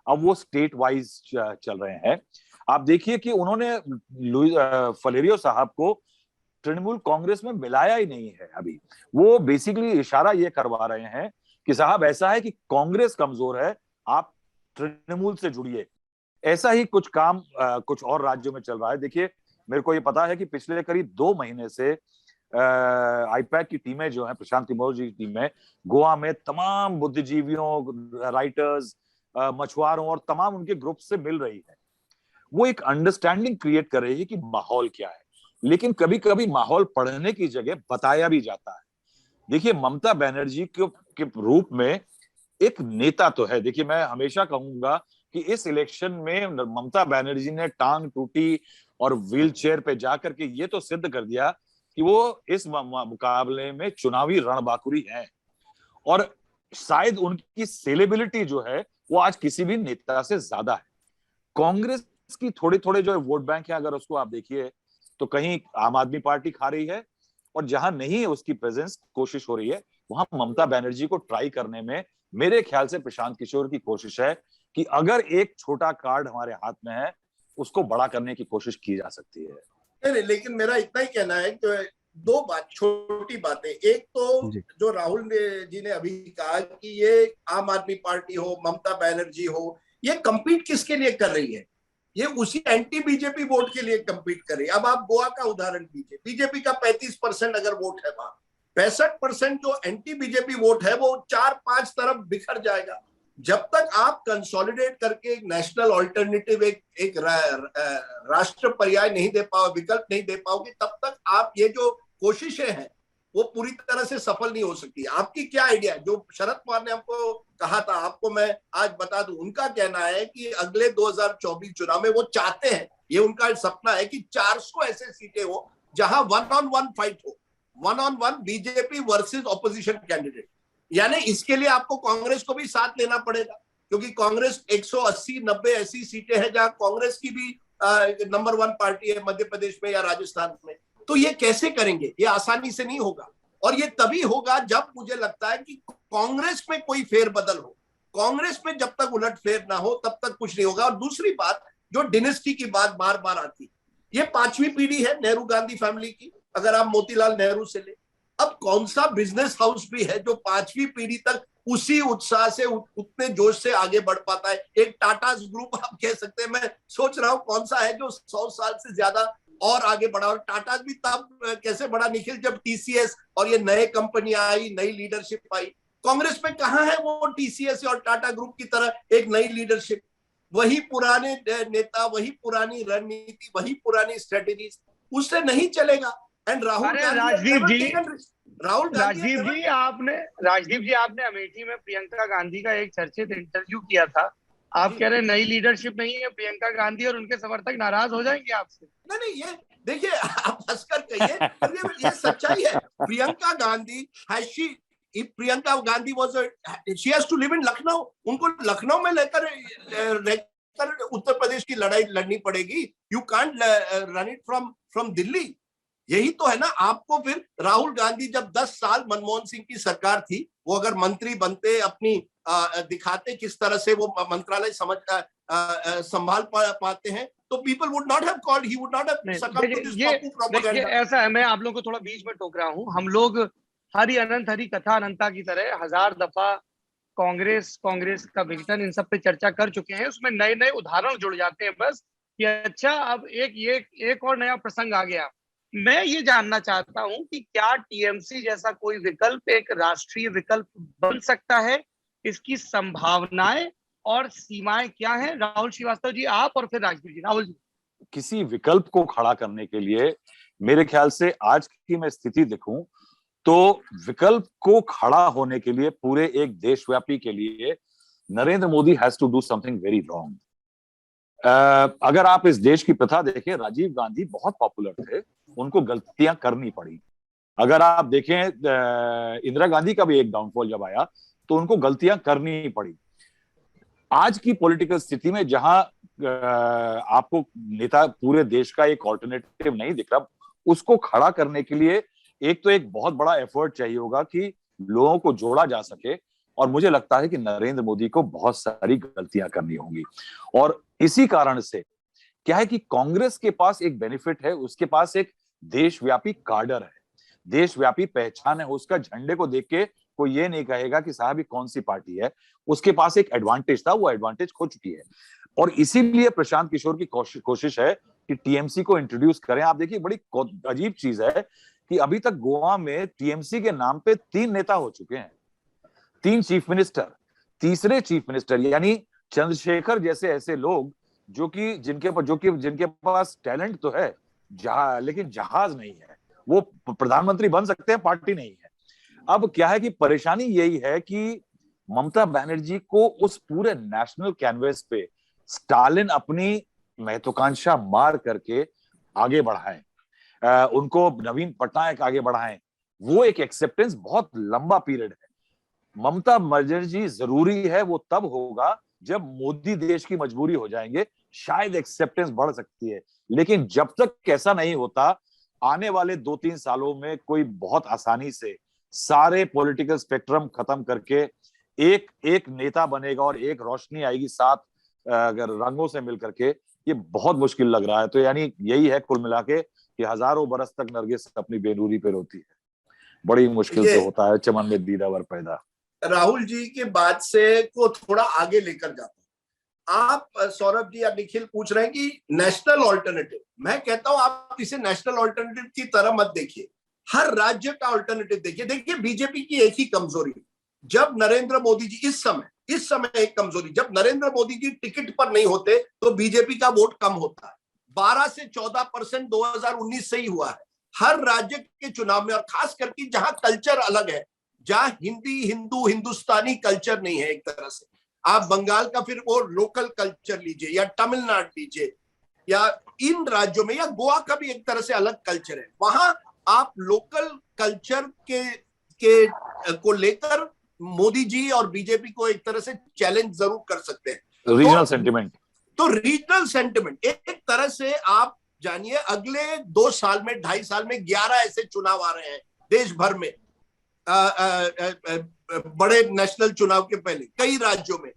अब वो स्टेट वाइज चल रहे हैं। आप देखिए कि उन्होंने फलेरियो साहब को तृणमूल कांग्रेस में मिलाया ही नहीं है अभी। वो बेसिकली इशारा ये करवा रहे हैं कि साहब ऐसा है कि कांग्रेस कमजोर है, आप तृणमूल से जुड़िए। ऐसा ही कुछ काम कुछ और राज्यों में चल रहा है। देखिए मेरे को ये पता है कि पिछले करीब 2 महीने से आईपैक की टीमें जो है, प्रशांत किशोर जी की टीमें गोवा में तमाम बुद्धिजीवियों, राइटर्स, मछुआरों और तमाम उनके ग्रुप से मिल रही है। वो एक अंडरस्टैंडिंग क्रिएट कर रही है कि माहौल क्या है, लेकिन कभी कभी माहौल पढ़ने की जगह बताया भी जाता है। देखिए ममता बनर्जी के रूप में एक नेता तो है। देखिए मैं हमेशा कहूंगा कि इस इलेक्शन में ममता बनर्जी ने टांग टूटी और व्हील चेयर पे जाकर के ये तो सिद्ध कर दिया कि वो इस मुकाबले में चुनावी रणबांकुरी है, और शायद उनकी सेलेबिलिटी जो है वो आज किसी भी नेता से ज्यादा है। कांग्रेस की थोड़े थोड़े जो वोट बैंक है, अगर उसको आप देखिए तो कहीं आम आदमी पार्टी खा रही है, और जहां नहीं उसकी प्रेजेंस कोशिश हो रही है वहां ममता बनर्जी को ट्राई करने में मेरे ख्याल से प्रशांत किशोर की कोशिश है कि अगर एक छोटा कार्ड हमारे हाथ में है उसको बड़ा करने की कोशिश की जा सकती है। नहीं, लेकिन मेरा इतना ही कहना है कि 2 बात, छोटी बातें। एक तो जो राहुल जी ने अभी कहा कि ये आम आदमी पार्टी हो, ममता बनर्जी हो, ये कंपीट किसके लिए कर रही है? ये उसी एंटी बीजेपी वोट के लिए कंपीट कर रही है। अब आप गोवा का उदाहरण लीजिए, बीजेपी का 35% अगर वोट है वहां, 65% जो एंटी बीजेपी वोट है वो 4-5 तरफ बिखर जाएगा। जब तक आप कंसोलिडेट करके एक नेशनल ऑल्टरनेटिव, एक राष्ट्र पर्याय नहीं दे पाओ, विकल्प नहीं दे पाओगे, तब तक आप ये जो कोशिशें हैं वो पूरी तरह से सफल नहीं हो सकती। आपकी क्या आइडिया है? जो शरद पवार ने हमको कहा था, आपको मैं आज बता दूं, उनका कहना है कि अगले 2024 चुनाव में वो चाहते हैं, ये उनका सपना है कि 400 ऐसे सीटें हो जहां 1-on-1 फाइट हो, 1-on-1 BJP versus opposition candidate. यानी इसके लिए आपको कांग्रेस को भी साथ लेना पड़ेगा, क्योंकि कांग्रेस 180-90 ऐसी सीटें हैं जहां कांग्रेस की भी नंबर 1 पार्टी है, मध्य प्रदेश में या राजस्थान में। तो ये कैसे करेंगे? ये आसानी से नहीं होगा, और ये तभी होगा जब मुझे लगता है कि कांग्रेस में कोई फेरबदल हो। कांग्रेस में जब तक उलटफेर ना हो तब तक कुछ नहीं होगा। और दूसरी बात, जो डिनेस्टी की बात बार बार आती, ये 5वीं पीढ़ी है नेहरू गांधी फैमिली की। अगर आप मोतीलाल नेहरू से ले, अब कौन सा बिजनेस हाउस भी है जो 5वीं पीढ़ी तक उसी उत्साह से, उतने जोश से आगे बढ़ पाता है? एक टाटा ग्रुप आप कह सकते हैं, मैं सोच रहा हूं कौन सा है जो 100 साल से ज्यादा और आगे बढ़ा। और टाटा भी तब कैसे बढ़ा निखिल, जब टीसीएस और ये नए कंपनी आई, नई लीडरशिप आई। कांग्रेस में कहां है वो टीसीएस और टाटा ग्रुप की तरह एक नई लीडरशिप? वही पुराने नेता, वही पुरानी रणनीति, वही पुरानी स्ट्रेटेजी, उससे नहीं चलेगा। एंड राहुल राजदीप जी आपने अमेठी में प्रियंका गांधी का एक चर्चित इंटरव्यू किया था। आप कह रहे हैं नई लीडरशिप नहीं है, प्रियंका गांधी और उनके समर्थक नाराज हो जाएंगे आपसे? नहीं, ये देखिए, आप हंसकर कहिए, ये सच्चाई है। Priyanka Gandhi Priyanka Gandhi she has to live in Lucknow. उनको लखनऊ में लेकर उत्तर प्रदेश की लड़ाई लड़नी पड़ेगी। You can't run it from Delhi. यही तो है ना। आपको फिर राहुल गांधी, जब 10 साल मनमोहन सिंह की सरकार थी, वो अगर मंत्री बनते, अपनी दिखाते किस तरह से वो मंत्रालय संभाल पाते हैं, तो people would not have called, he would not have succumbed to this Pappu propaganda. ऐसा है, मैं आप लोगों को थोड़ा बीच में टोक रहा हूं। हम लोग हरि अनंत हरि कथा अनंता की तरह 1000 दफा कांग्रेस का विघटन, इन सब पे चर्चा कर चुके हैं। उसमें नए नए उदाहरण जुड़ जाते हैं बस कि अच्छा अब एक और नया प्रसंग आ गया। मैं ये जानना चाहता हूं कि क्या टीएमसी जैसा कोई विकल्प एक राष्ट्रीय विकल्प बन सकता है? इसकी संभावनाएं और सीमाएं क्या हैं? राहुल श्रीवास्तव जी, आप, और फिर राजदीप जी। राहुल जी। किसी विकल्प को खड़ा करने के लिए मेरे ख्याल से आज की मैं स्थिति देखूं तो विकल्प को खड़ा होने के लिए पूरे एक देशव्यापी के लिए Narendra Modi has to do something very wrong. अगर आप इस देश की प्रथा देखें, राजीव गांधी बहुत पॉपुलर थे, उनको गलतियां करनी पड़ी। अगर आप देखें इंदिरा गांधी का भी एक डाउनफॉल जब आया तो उनको गलतियां करनी पड़ी। आज की पॉलिटिकल स्थिति में जहां आपको नेता पूरे देश का एक ऑल्टरनेटिव नहीं दिख रहा, उसको खड़ा करने के लिए एक तो एक बहुत बड़ा एफर्ट चाहिए होगा कि लोगों को जोड़ा जा सके, और मुझे लगता है कि नरेंद्र मोदी को बहुत सारी गलतियां करनी होंगी। और इसी कारण से क्या है कि कांग्रेस के पास एक बेनिफिट है, उसके पास एक देशव्यापी कार्डर है, देशव्यापी पहचान है। उसका झंडे को देख के कोई ये नहीं कहेगा कि साहब ये कौन सी पार्टी है। उसके पास एक एडवांटेज था, वो एडवांटेज खो चुकी है। और इसीलिए प्रशांत किशोर की कोशिश है कि टीएमसी को इंट्रोड्यूस करें। आप देखिए, बड़ी अजीब चीज है कि अभी तक गोवा में टीएमसी के नाम पे 3 नेता हो चुके हैं, 3 चीफ मिनिस्टर, तीसरे चीफ मिनिस्टर यानी चंद्रशेखर जैसे ऐसे लोग जिनके पास टैलेंट तो है लेकिन जहाज नहीं है, वो प्रधानमंत्री बन सकते हैं, पार्टी नहीं है। अब क्या है कि परेशानी यही है कि ममता बनर्जी को उस पूरे नेशनल कैनवस पे स्टालिन अपनी महत्वाकांक्षा मार करके आगे बढ़ाएं, उनको नवीन पटनायक आगे बढ़ाएं, वो एक एक्सेप्टेंस बहुत लंबा पीरियड है। ममता बनर्जी जरूरी है, वो तब होगा जब मोदी देश की मजबूरी हो जाएंगे, शायद एक्सेप्टेंस बढ़ सकती है। लेकिन जब तक ऐसा नहीं होता, आने वाले 2-3 सालों में कोई बहुत आसानी से सारे पॉलिटिकल स्पेक्ट्रम खत्म करके एक एक नेता बनेगा और एक रोशनी आएगी 7 रंगों से मिल करके, ये बहुत मुश्किल लग रहा है। तो यानी यही है कुल मिला के कि हजारों बरस तक नरगिस अपनी बेनूरी पे रोती है, बड़ी मुश्किल से होता है चमन में दीदावर पैदा। राहुल जी के बात से को थोड़ा आगे लेकर जाता हूं। आप सौरभ जी या निखिल पूछ रहे हैं कि नेशनल ऑल्टरनेटिव, मैं कहता हूं आप इसे नेशनल ऑल्टरनेटिव की तरह मत देखिए, हर राज्य का ऑल्टरनेटिव देखिए। देखिए बीजेपी की एक ही कमजोरी, जब नरेंद्र मोदी जी इस समय एक कमजोरी, जब नरेंद्र मोदी जी टिकट पर नहीं होते तो बीजेपी का वोट कम होता है। 12 से 14% 2019 से ही हुआ है हर राज्य के चुनाव में, और खास करके जहां कल्चर अलग है, जहां हिंदुस्तानी कल्चर नहीं है। एक तरह से आप बंगाल का फिर वो लोकल कल्चर लीजिए, या तमिलनाडु लीजिए, या इन राज्यों में, या गोवा का भी एक तरह से अलग कल्चर है। वहां आप लोकल कल्चर के को लेकर मोदी जी और बीजेपी को एक तरह से चैलेंज जरूर कर सकते हैं। रीजनल सेंटिमेंट, तो रीजनल सेंटिमेंट एक तरह से आप जानिए, अगले 2 साल में 2.5 साल में 11 ऐसे चुनाव आ रहे हैं देश भर में, बड़े नेशनल चुनाव के पहले कई राज्यों में,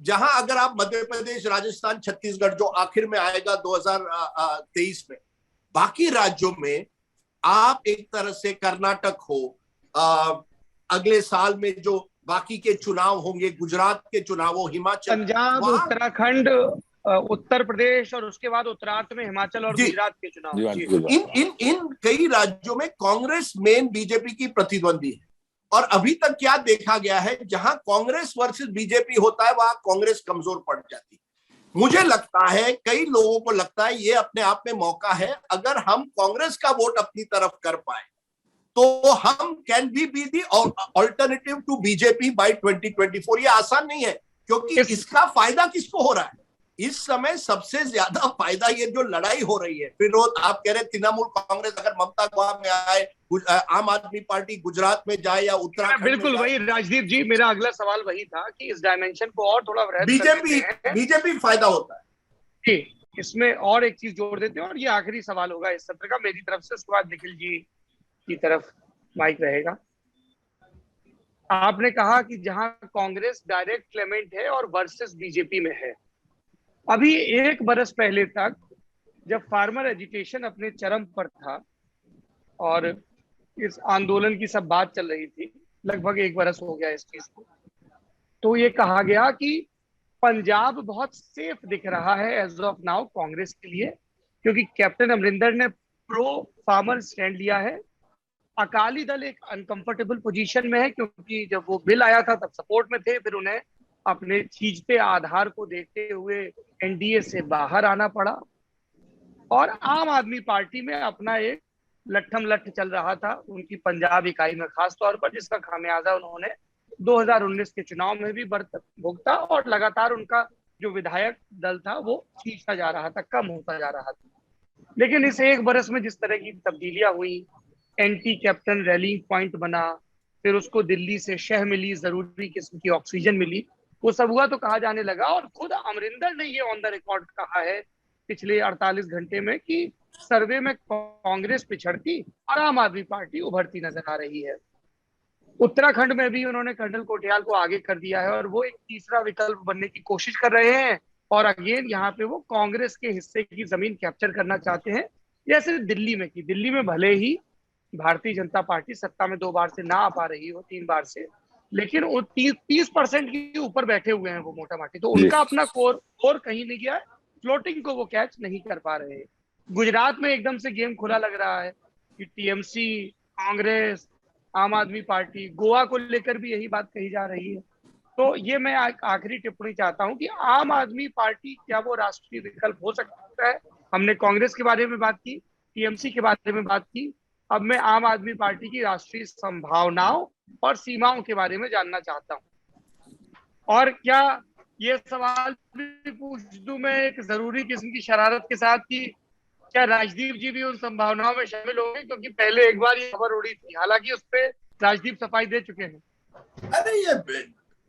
जहां अगर आप मध्य प्रदेश, राजस्थान, छत्तीसगढ़ जो आखिर में आएगा 2023 में, बाकी राज्यों में आप एक तरह से कर्नाटक हो, अगले साल में जो बाकी के चुनाव होंगे, गुजरात के चुनाव हो, हिमाचल, पंजाब, उत्तराखंड, उत्तर प्रदेश, और उसके बाद उत्तरार्ध में हिमाचल और गुजरात के चुनाव। इन कई राज्यों में कांग्रेस मेन बीजेपी की प्रतिद्वंदी है। और अभी तक क्या देखा गया है, जहां कांग्रेस वर्सेस बीजेपी होता है वहां कांग्रेस कमजोर पड़ जाती है। मुझे लगता है, कई लोगों को लगता है, ये अपने आप में मौका है, अगर हम कांग्रेस का वोट अपनी तरफ कर पाए तो हम can be the alternative to BJP by 2024। ये आसान नहीं है, क्योंकि इसका फायदा किसको हो रहा है इस समय? सबसे ज्यादा फायदा ये जो लड़ाई हो रही है, फिर वो आप कह रहे तृणमूल कांग्रेस, अगर ममता गोवा में आए, आम आदमी पार्टी गुजरात में जाए, या उत्तराखंड, बिल्कुल वही राजदीप जी, मेरा अगला सवाल वही था कि इस डायमेंशन को और थोड़ा बीजेपी फायदा होता है। इसमें और एक चीज जोड़ देते हैं, और ये आखिरी सवाल होगा इस सत्र का मेरी तरफ से, उसके बाद निखिल जी की तरफ माइक रहेगा। आपने कहा कि जहां कांग्रेस डायरेक्ट क्लेमेंट है और वर्सेस बीजेपी में है, अभी 1 बरस पहले तक जब फार्मर एजिटेशन अपने चरम पर था और इस आंदोलन की सब बात चल रही थी, लगभग 1 बरस हो गया इस चीज को, तो ये कहा गया कि पंजाब बहुत सेफ दिख रहा है एज ऑफ नाउ कांग्रेस के लिए, क्योंकि कैप्टन अमरिंदर ने प्रो फार्मर स्टैंड लिया है। अकाली दल एक अनकंफर्टेबल पोजीशन में है, क्योंकि जब वो बिल आया था तब सपोर्ट में थे, फिर उन्हें अपने खींचते आधार को देखते हुए एनडीए से बाहर आना पड़ा। और आम आदमी पार्टी में अपना एक लट्ठम लट्ठ चल रहा था उनकी पंजाब इकाई में, खास तौर पर, जिसका खामियाजा उन्होंने 2019 के चुनाव में भी भुगता, और लगातार उनका जो विधायक दल था वो खींचता जा रहा था, कम होता जा रहा था। लेकिन इस एक बरस में जिस तरह की तब्दीलियां हुई, एंटी कैप्टन रैलिंग पॉइंट बना, फिर उसको दिल्ली से शह मिली, जरूरी किस्म की ऑक्सीजन मिली, वो सब हुआ तो कहा जाने लगा, और खुद अमरिंदर ने ये ऑन द रिकॉर्ड कहा है पिछले 48 घंटे में कि सर्वे में कांग्रेस पिछड़ती और आम आदमी पार्टी उभरती नजर आ रही है। उत्तराखंड में भी उन्होंने कर्नल कोटियाल को आगे कर दिया है और वो एक तीसरा विकल्प बनने की कोशिश कर रहे हैं, और अगेन यहाँ पे वो कांग्रेस के हिस्से की जमीन कैप्चर करना चाहते हैं, जैसे दिल्ली में की। दिल्ली में भले ही भारतीय जनता पार्टी सत्ता में 2 बार से ना आ पा रही हो, 3 बार से, लेकिन वो 30% के ऊपर बैठे हुए हैं वो मोटा माटी, तो उनका अपना कोर कहीं नहीं गया है, फ्लोटिंग को वो कैच नहीं कर पा रहे हैं। गुजरात में एकदम से गेम खुला लग रहा है कि टीएमसी, कांग्रेस, आम आदमी पार्टी, गोवा को लेकर भी यही बात कही जा रही है। तो ये मैं आखिरी टिप्पणी चाहता हूं कि आम आदमी पार्टी क्या वो राष्ट्रीय विकल्प हो सकता है? हमने कांग्रेस के बारे में बात की, टीएमसी के बारे में बात की, अब मैं आम आदमी पार्टी की राष्ट्रीय संभावनाओं और सीमाओं के बारे में जानना चाहता हूं। और क्या ये सवाल भी पूछ दूं मैं एक जरूरी किस्म की शरारत के साथ कि क्या राजदीप जी भी उन संभावनाओं में शामिल होंगे? क्योंकि पहले एक बार ये खबर उड़ी थी, हालांकि उस पर राजदीप सफाई दे चुके हैं। अरे ये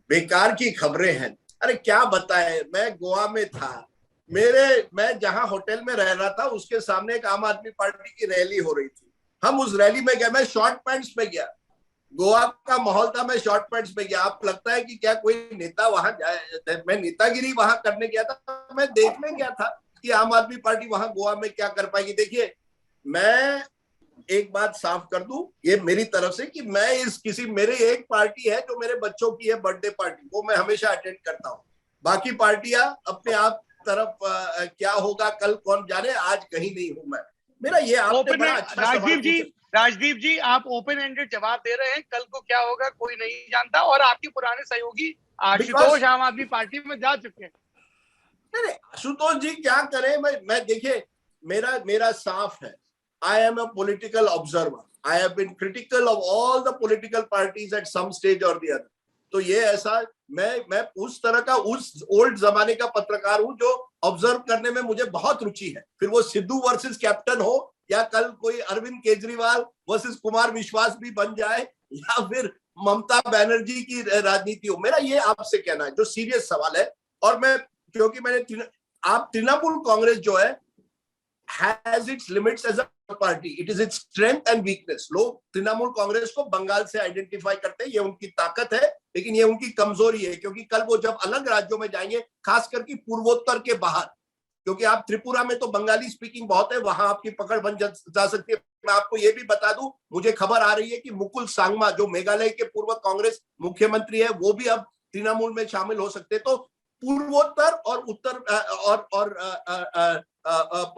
बेकार की खबरें हैं। अरे क्या बताए, मैं गोवा में था, मैं जहां होटल में रह रहा था उसके सामने एक आम आदमी पार्टी की रैली हो रही थी। हम उस रैली में गए, मैं शॉर्ट पैंट्स में गया, गोवा का माहौल था, मैं शॉर्ट पैंट्स में गया। आप लगता है कि क्या कोई नेता वहां जाए, मैं नेतागिरी वहां करने गया था, मैं देखने गया था कि आम आदमी पार्टी वहां गोवा में क्या कर पाएगी। देखिए, मैं एक बात साफ कर दूं, ये मेरी तरफ से कि मैं मेरे एक पार्टी है जो मेरे बच्चों की है, बर्थडे पार्टी, वो मैं हमेशा अटेंड करता हूँ। बाकी पार्टियां अपने आप तरफ क्या होगा कल कौन जाने, आज कहीं नहीं हूं मैं। मेरा ये आपने बड़ा अच्छा राजदीप जी आप ओपन एंडेड जवाब दे रहे हैं, कल को क्या होगा कोई नहीं जानता, और आपके पुराने सहयोगी आशुतोष आम आदमी पार्टी में जा चुके हैं। नहीं, आशुतोष जी क्या करें, मैं देखिए, मेरा साफ है, I am a political observer. I have been critical of all the political parties at some stage or the other. तो ये ऐसा, मैं उस तरह का, उस ओल्ड जमाने का पत्रकार हूं जो ऑब्जर्व करने में मुझे बहुत रुचि है। फिर वो सिद्धू वर्सेस कैप्टन हो, या कल कोई अरविंद केजरीवाल वर्सेस कुमार विश्वास भी बन जाए, या फिर ममता बनर्जी की राजनीति हो, मेरा ये आपसे कहना है जो सीरियस सवाल है। और मैं, क्योंकि आप तृणमूल कांग्रेस जो है has its limits as a party, it is its strength and weakness. लोग तृणमूल कांग्रेस को बंगाल से आइडेंटिफाई करते हैं, ये उनकी ताकत है, लेकिन ये उनकी कमजोरी है, क्योंकि कल वो जब अलग राज्यों में जाएंगे, खास करके पूर्वोत्तर के बाहर, क्योंकि आप त्रिपुरा में तो बंगाली स्पीकिंग बहुत है, वहां आपकी पकड़ बन जा सकती है। मैं आपको ये भी बता दूं, मुझे खबर आ रही है कि मुकुल सांगमा, जो मेघालय के पूर्व कांग्रेस मुख्यमंत्री है, वो भी अब तृणमूल में शामिल हो सकते हैं। तो पूर्वोत्तर और उत्तर और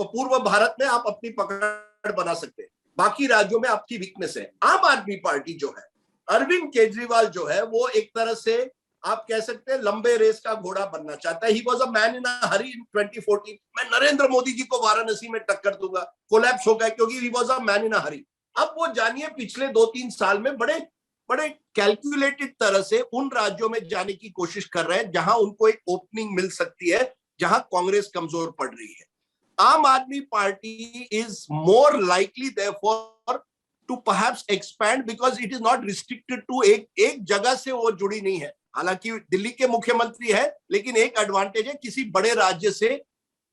पूर्व भारत में आप अपनी पकड़ बना सकते हैं, बाकी राज्यों में आपकी वीकनेस है। आम आदमी पार्टी जो है, अरविंद केजरीवाल जो है, वो एक तरह से आप कह सकते हैं लंबे रेस का घोड़ा बनना चाहता है। He was a man in a hurry in 2014। मैं नरेंद्र मोदी जी को वाराणसी में टक्कर दूंगा, कोलैप्स हो गया क्योंकि ही was a man in a हरी। अब वो जानिए पिछले 2-3 साल में बड़े कैलकुलेटेड तरह से उन राज्यों में जाने की कोशिश कर रहे हैं जहां उनको एक ओपनिंग मिल सकती है, जहां कांग्रेस कमजोर पड़ रही है। Aam Aadmi Party is more likely therefore to perhaps expand, because it is not restricted to एक जगह से वो जुड़ी नहीं है। हालांकि दिल्ली के मुख्यमंत्री है, लेकिन एक एडवांटेज है, किसी बड़े राज्य से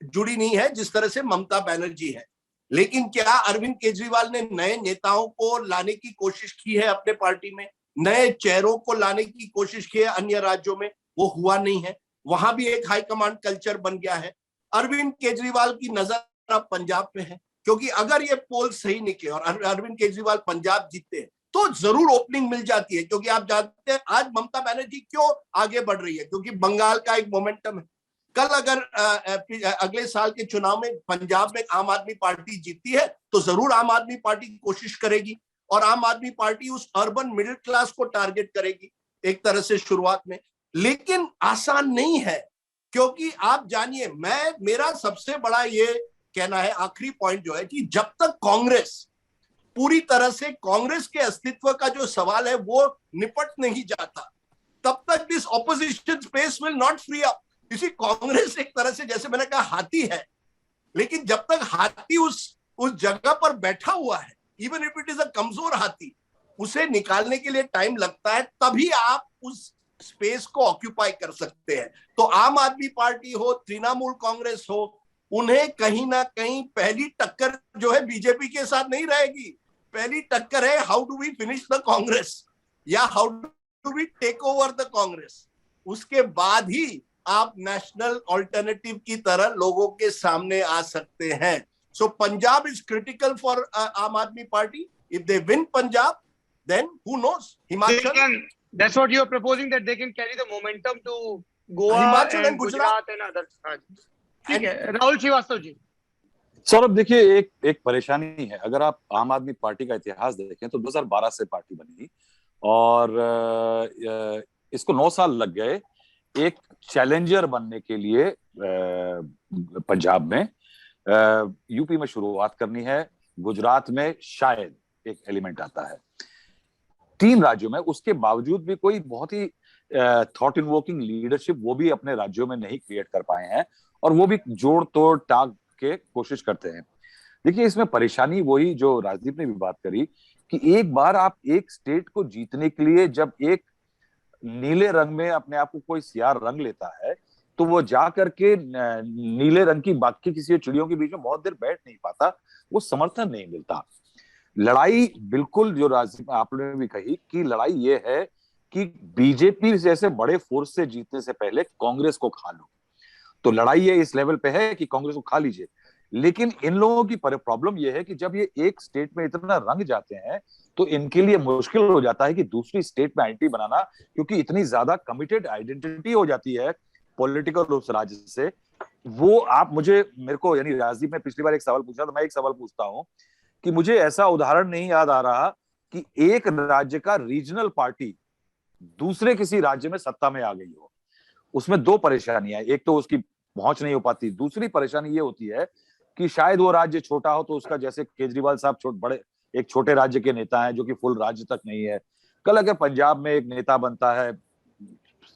जुड़ी नहीं है जिस तरह से ममता बनर्जी है। लेकिन क्या अरविंद केजरीवाल ने नए नेताओं को लाने की कोशिश की है अपने पार्टी में, नए चेहरों को लाने की कोशिश की है अन्य राज्यों में? वो हुआ नहीं है। वहां भी एक हाई कमांड कल्चर बन गया है। अरविंद केजरीवाल की नजर अब पंजाब में है, क्योंकि अगर ये पोल सही निकले और अरविंद केजरीवाल पंजाब जीतते हैं तो जरूर ओपनिंग मिल जाती है। क्योंकि आप जानते हैं आज ममता बनर्जी क्यों आगे बढ़ रही है, क्योंकि बंगाल का एक मोमेंटम है। कल अगर अगले साल के चुनाव में पंजाब में आम आदमी पार्टी जीतती है तो जरूर आम आदमी पार्टी कोशिश करेगी, और आम आदमी पार्टी उस अर्बन मिडिल क्लास को टारगेट करेगी एक तरह से शुरुआत में। लेकिन आसान नहीं है, क्योंकि आप जानिए, मेरा सबसे बड़ा ये कहना है, आखिरी पॉइंट जो है कि जब तक कांग्रेस पूरी तरह से कांग्रेस के अस्तित्व का जो सवाल है वो निपट नहीं जाता, तब तक this opposition space will not free up. इसी कांग्रेस एक तरह से, जैसे मैंने कहा, हाथी है, लेकिन जब तक हाथी उस जगह पर बैठा हुआ है, even if it is a कमजोर हाथी, उसे निकालने के लिए टाइम लगता है, तभी आप उस स्पेस को ऑक्यूपाई कर सकते हैं। तो आम आदमी पार्टी हो, तृणमूल कांग्रेस हो, उन्हें कहीं ना कहीं पहली टक्कर जो है बीजेपी के साथ नहीं रहेगी। पहली टक्कर है how do we finish the Congress, या how do we take over the Congress. उसके बाद ही आप नेशनल ऑल्टरनेटिव की तरह लोगों के सामने आ सकते हैं। सो पंजाब इज क्रिटिकल फॉर आम Aadmi party. If they win Punjab, then who knows, Himachal, that's what you are proposing, that they can carry the momentum to Goa, Himachal and Gujarat and others. ठीक है, राहुल श्रीवास्तव जी। सौरभ, देखिए, एक परेशानी है। अगर आप आम आदमी पार्टी का इतिहास देखें तो 2012 से पार्टी बनी और इसको 9 साल लग गए एक चैलेंजर बनने के लिए। पंजाब में, यूपी में शुरुआत करनी है, गुजरात में शायद एक एलिमेंट आता है, 3 राज्यों में। उसके बावजूद भी कोई बहुत ही थॉट इन्वोकिंग लीडरशिप वो भी अपने राज्यों में नहीं क्रिएट कर पाए हैं, और वो भी जोड़ तोड़ टाग के कोशिश करते हैं। देखिए, इसमें परेशानी वही जो राजदीप ने भी बात करी कि एक बार आप एक स्टेट को जीतने के लिए जब एक नीले रंग में अपने आप को कोई सियार रंग लेता है, तो वो जा करके नीले रंग की बाकी किसी चिड़ियों के बीच में बहुत देर बैठ नहीं पाता, वो समर्थन नहीं मिलता। लड़ाई बिल्कुल, जो राजदीप आपने भी कही कि लड़ाई ये है कि बीजेपी जैसे बड़े फोर्स से जीतने से पहले कांग्रेस को खा लो। तो लड़ाई ये इस लेवल पे है कि कांग्रेस को खा लीजिए। लेकिन इन लोगों की प्रॉब्लम ये है कि जब ये एक स्टेट में इतना रंग जाते हैं तो इनके लिए मुश्किल हो जाता है कि दूसरी स्टेट में आइडेंटिटी बनाना, क्योंकि इतनी ज्यादा कमिटेड आइडेंटिटी हो जाती है पॉलिटिकल उस राज्य से। वो आप मेरे को यानी राजदीप ने पिछली बार एक सवाल पूछा, तो मैं एक सवाल पूछता हूं कि मुझे ऐसा उदाहरण नहीं याद आ रहा कि एक राज्य का रीजनल पार्टी दूसरे किसी राज्य में सत्ता में आ गई हो। उसमें 2 परेशानियां, एक तो उसकी पहुंच नहीं हो पाती, दूसरी परेशानी ये होती है कि शायद वो राज्य छोटा हो तो उसका, जैसे केजरीवाल साहब एक छोटे राज्य के नेता हैं जो कि फुल राज्य तक नहीं है। कल अगर पंजाब में एक नेता बनता है,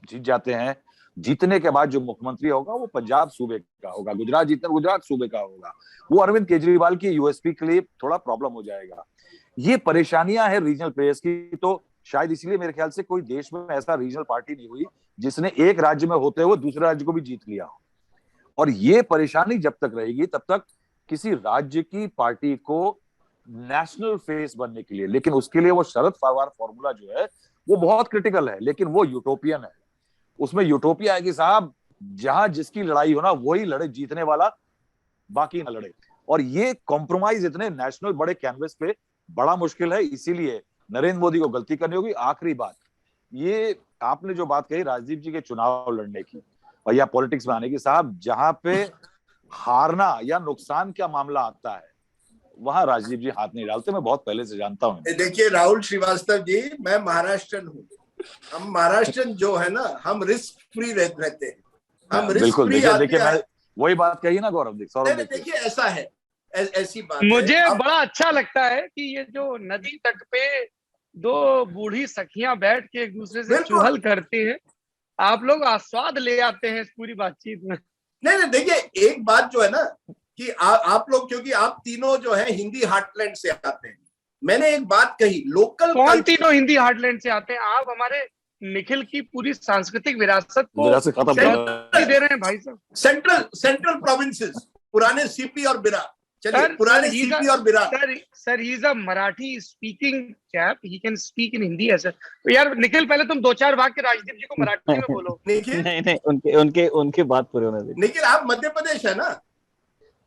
जीत जाते हैं, जीतने के बाद जो मुख्यमंत्री होगा वो पंजाब सूबे का होगा, गुजरात जीतने गुजरात सूबे का होगा। वो अरविंद केजरीवाल की यूएसपी के लिए थोड़ा प्रॉब्लम हो जाएगा। ये परेशानियां हैं रीजनल प्लेयर्स की। तो शायद इसलिए मेरे ख्याल से कोई देश में ऐसा रीजनल पार्टी नहीं हुई जिसने एक राज्य में होते हुए दूसरे राज्य को भी जीत लिया हो। और ये परेशानी जब तक रहेगी तब तक किसी राज्य की पार्टी को नेशनल फेस बनने के लिए, लेकिन उसके लिए वो शरद पवार फॉर्मूला जो है वो बहुत क्रिटिकल है, लेकिन वो यूटोपियन है। उसमें यूटोपिया है कि साहब जहां जिसकी लड़ाई हो ना वही लड़े, जीतने वाला बाकी ना लड़े। और ये कॉम्प्रोमाइज इतने नेशनल बड़े कैनवस पे बड़ा मुश्किल है। इसीलिए नरेंद्र मोदी को गलती करनी होगी। आखिरी बात, ये आपने जो बात कही राजदीप जी के चुनाव लड़ने की और या पॉलिटिक्स में आने की, साहब जहां पे हारना या नुकसान का मामला आता है वहां राजदीप जी हाथ नहीं डालते। मैं बहुत पहले से जानता हूं। देखिए राहुल श्रीवास्तव जी, मैं महाराष्ट्रन हूँ। हम महाराष्ट्रन जो है ना, हम रिस्क फ्री रहते हैं। हम रिस्क फ्री। देखिए मैं वही बात कही ना गौरव, देखिए ऐसा है, ऐसी बात मुझे बड़ा अच्छा लगता है कि ये जो नदी तट पे 2 बूढ़ी सखियां बैठ के एक दूसरे से चुहल करती हैं, आप लोग आस्वाद ले आते हैं इस पूरी बातचीत में। नहीं, देखिए एक बात जो है ना कि आप लोग, क्योंकि आप तीनों जो है हिंदी हार्टलैंड से आते हैं, मैंने एक बात कही, लोकल कौन तीनों हिंदी हार्टलैंड से आते हैं? आप हमारे निखिल की पूरी सांस्कृतिक विरासत को दे रहे हैं भाई साहब। सेंट्रल प्रोविंसेस, पुराने सीपी और बिरार। चलिए, पुराने सीपी और बिरार। Sir he is a Marathi speaking chap, he can speak in Hindi है सर। तो यार निखिल, पहले तुम 2-4 वाक्य राजदीप जी को मराठी में बोलो। निखिल नहीं, उनकी बात पूरी होने दीजिए। निखिल, आप मध्य प्रदेश है ना?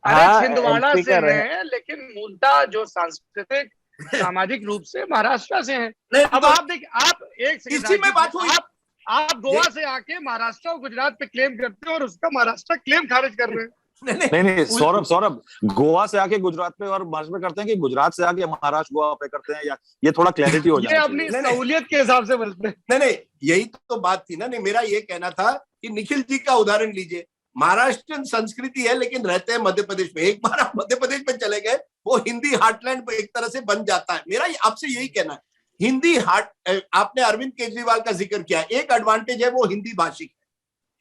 अरे छिंदवाड़ा से हैं, लेकिन मूलतः जो सांस्कृतिक सामाजिक रूप से महाराष्ट्र से हैं। अब आप देखिए, आप एक इसी में बात हुई। आप गोवा से आके महाराष्ट्र और गुजरात पे क्लेम करते हैं और उसका महाराष्ट्र क्लेम खारिज कर रहे हैं। नहीं, सौरभ गोवा से आके गुजरात पे और महाराष्ट्र में करते हैं कि गुजरात से आके महाराष्ट्र गोवा पे करते हैं, या ये थोड़ा क्लैरिटी हो जाए। ये अपनी सहूलियत के हिसाब से बोलते हैं। नहीं, यही तो बात थी ना। नहीं, मेरा ये कहना था कि निखिल जी का उदाहरण लीजिए। महाराष्ट्रियन संस्कृति है लेकिन रहते हैं मध्य प्रदेश में। एक बार आप मध्य प्रदेश में चले गए, वो हिंदी हार्टलैंड एक तरह से बन जाता है। मेरा आपसे यही कहना है, हिंदी आपने अरविंद केजरीवाल का जिक्र किया, एक एडवांटेज है वो हिंदी भाषिक है।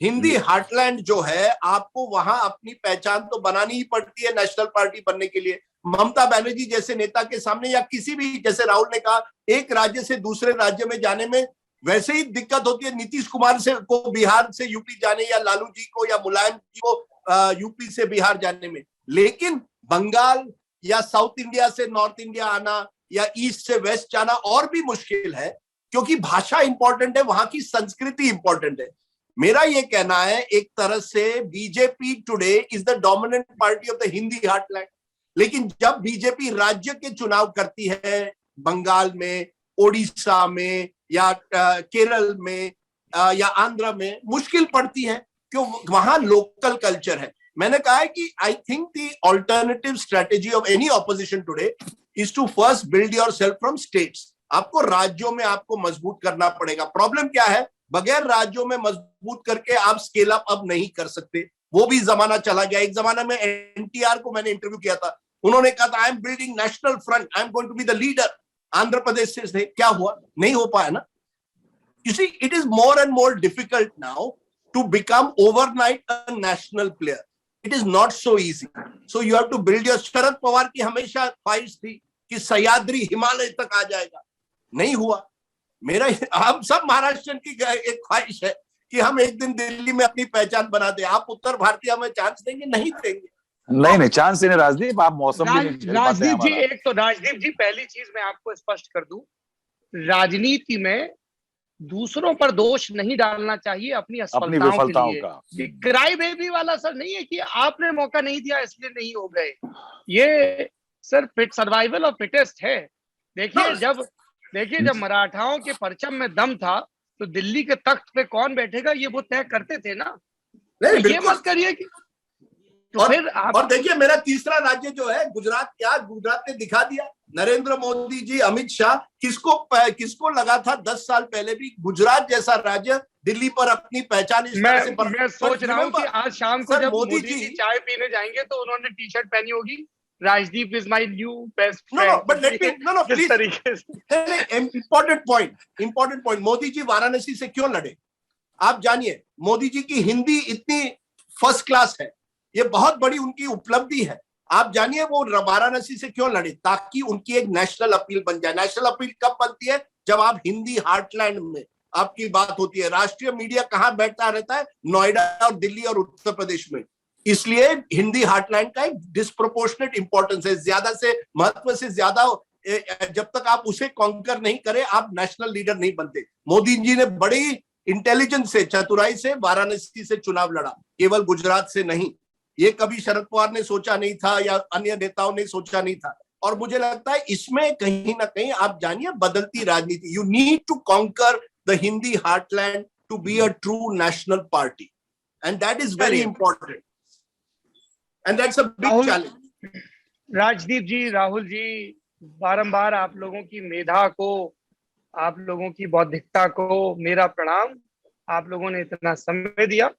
हिंदी हार्टलैंड जो है, आपको वहां अपनी पहचान तो बनानी ही पड़ती है नेशनल पार्टी बनने के लिए। ममता बनर्जी जैसे नेता के सामने, या किसी भी, जैसे राहुल ने कहा, एक राज्य से दूसरे राज्य में जाने में वैसे ही दिक्कत होती है नीतीश कुमार से को बिहार से यूपी जाने, या लालू जी को या मुलायम जी को यूपी से बिहार जाने में। लेकिन बंगाल या साउथ इंडिया से नॉर्थ इंडिया आना, या ईस्ट से वेस्ट जाना और भी मुश्किल है, क्योंकि भाषा इंपॉर्टेंट है, वहां की संस्कृति इंपॉर्टेंट है। मेरा ये कहना है, एक तरह से BJP today is the dominant party of the Hindi heartland. लेकिन जब बीजेपी राज्य के चुनाव करती है, बंगाल में, ओडिशा में, या केरल में, या आंध्र में, मुश्किल पड़ती है क्यों, वहां लोकल कल्चर है। मैंने कहा है कि I think the alternative strategy of any opposition today is to first build yourself from states. आपको राज्यों में आपको मजबूत करना पड़ेगा। प्रॉब्लम क्या है, बगैर राज्यों में मजबूत करके आप स्केल अप अब नहीं कर सकते। वो भी जमाना चला गया। एक जमाना में एनटीआर को मैंने इंटरव्यू किया था, उन्होंने कहा था I am building National Front, I am going to be the leader. Andhra Pradesh से थे, क्या हुआ? नहीं हो पाया ना। You see, it is more and more difficult now to become overnight a national player. It is not so easy. So you have to build your. Sharad Pawar की हमेशा ख्वाहिश थी कि सह्याद्री हिमालय तक आ जाएगा, नहीं हुआ। मेरा, हम सब महाराष्ट्र की एक ख्वाहिश है कि हम एक दिन दिल्ली में अपनी पहचान बना दे। आप उत्तर भारतीय हमें चांस देंगे? नहीं देंगे। नहीं चांस देने राजदीप, आप मौसम भी नहीं झेल पाते राजदीप जी, हमारा। एक तो राजदीप जी, पहली चीज मैं आपको स्पष्ट कर दूं, राजनीति में दूसरों पर दोष नहीं डालना चाहिए, अपनी विफलताओं के का। लिए। क्राई बेबी वाला सर नहीं है कि आपने मौका नहीं दिया इसलिए नहीं हो गए। ये सर सर्वाइवल ऑफ फिटेस्ट है। देखिए जब मराठाओं के परचम में दम था, तो दिल्ली के तख्त पे कौन बैठेगा ये वो तय करते थे ना। नहीं, तो ये मत करिए कि तो फिर आप। और देखिए, मेरा तीसरा राज्य जो है गुजरात, क्या गुजरात ने दिखा दिया। नरेंद्र मोदी जी, अमित शाह, किसको लगा था 10 साल पहले भी गुजरात जैसा राज्य दिल्ली पर अपनी पहचान इस तरह से मैं सोच रहा हूँ कि आज शाम को जब मोदी जी चाय पीने जाएंगे तो उन्होंने टी शर्ट पहनी होगी, Rajdeep is my new best friend. But let me, no please, तरीके से इंपॉर्टेंट पॉइंट, मोदी जी वाराणसी से क्यों लड़े? आप जानिए, मोदी जी की हिंदी इतनी फर्स्ट क्लास है, ये बहुत बड़ी उनकी उपलब्धि है। आप जानिए वो वाराणसी से क्यों लड़े, ताकि उनकी एक नेशनल अपील बन जाए। नेशनल अपील कब बनती है? जब आप हिंदी हार्टलैंड में आपकी बात होती है। राष्ट्रीय मीडिया कहां बैठता रहता है? नोएडा और दिल्ली और उत्तर प्रदेश में। इसलिए हिंदी हार्टलैंड का एक डिस्प्रोपोर्शनेट इंपॉर्टेंस है, ज्यादा से महत्व से ज्यादा। जब तक आप उसे कॉन्कर नहीं करें, आप नेशनल लीडर नहीं बनते। मोदी जी ने बड़ी इंटेलिजेंस से, चतुराई से वाराणसी से चुनाव लड़ा, केवल गुजरात से नहीं। ये कभी शरद पवार ने सोचा नहीं था, या अन्य नेताओं ने सोचा नहीं था। और मुझे लगता है इसमें कहीं ना कहीं, आप जानिए, बदलती राजनीति, you need to conquer the Hindi heartland to be a true national party, and that is very important, and that's a big challenge. Rajdeep ji, Rahul ji, बारंबार आप लोगों की मेधा को, आप लोगों की बौद्धिकता को मेरा प्रणाम। आप लोगों ने इतना समय दिया।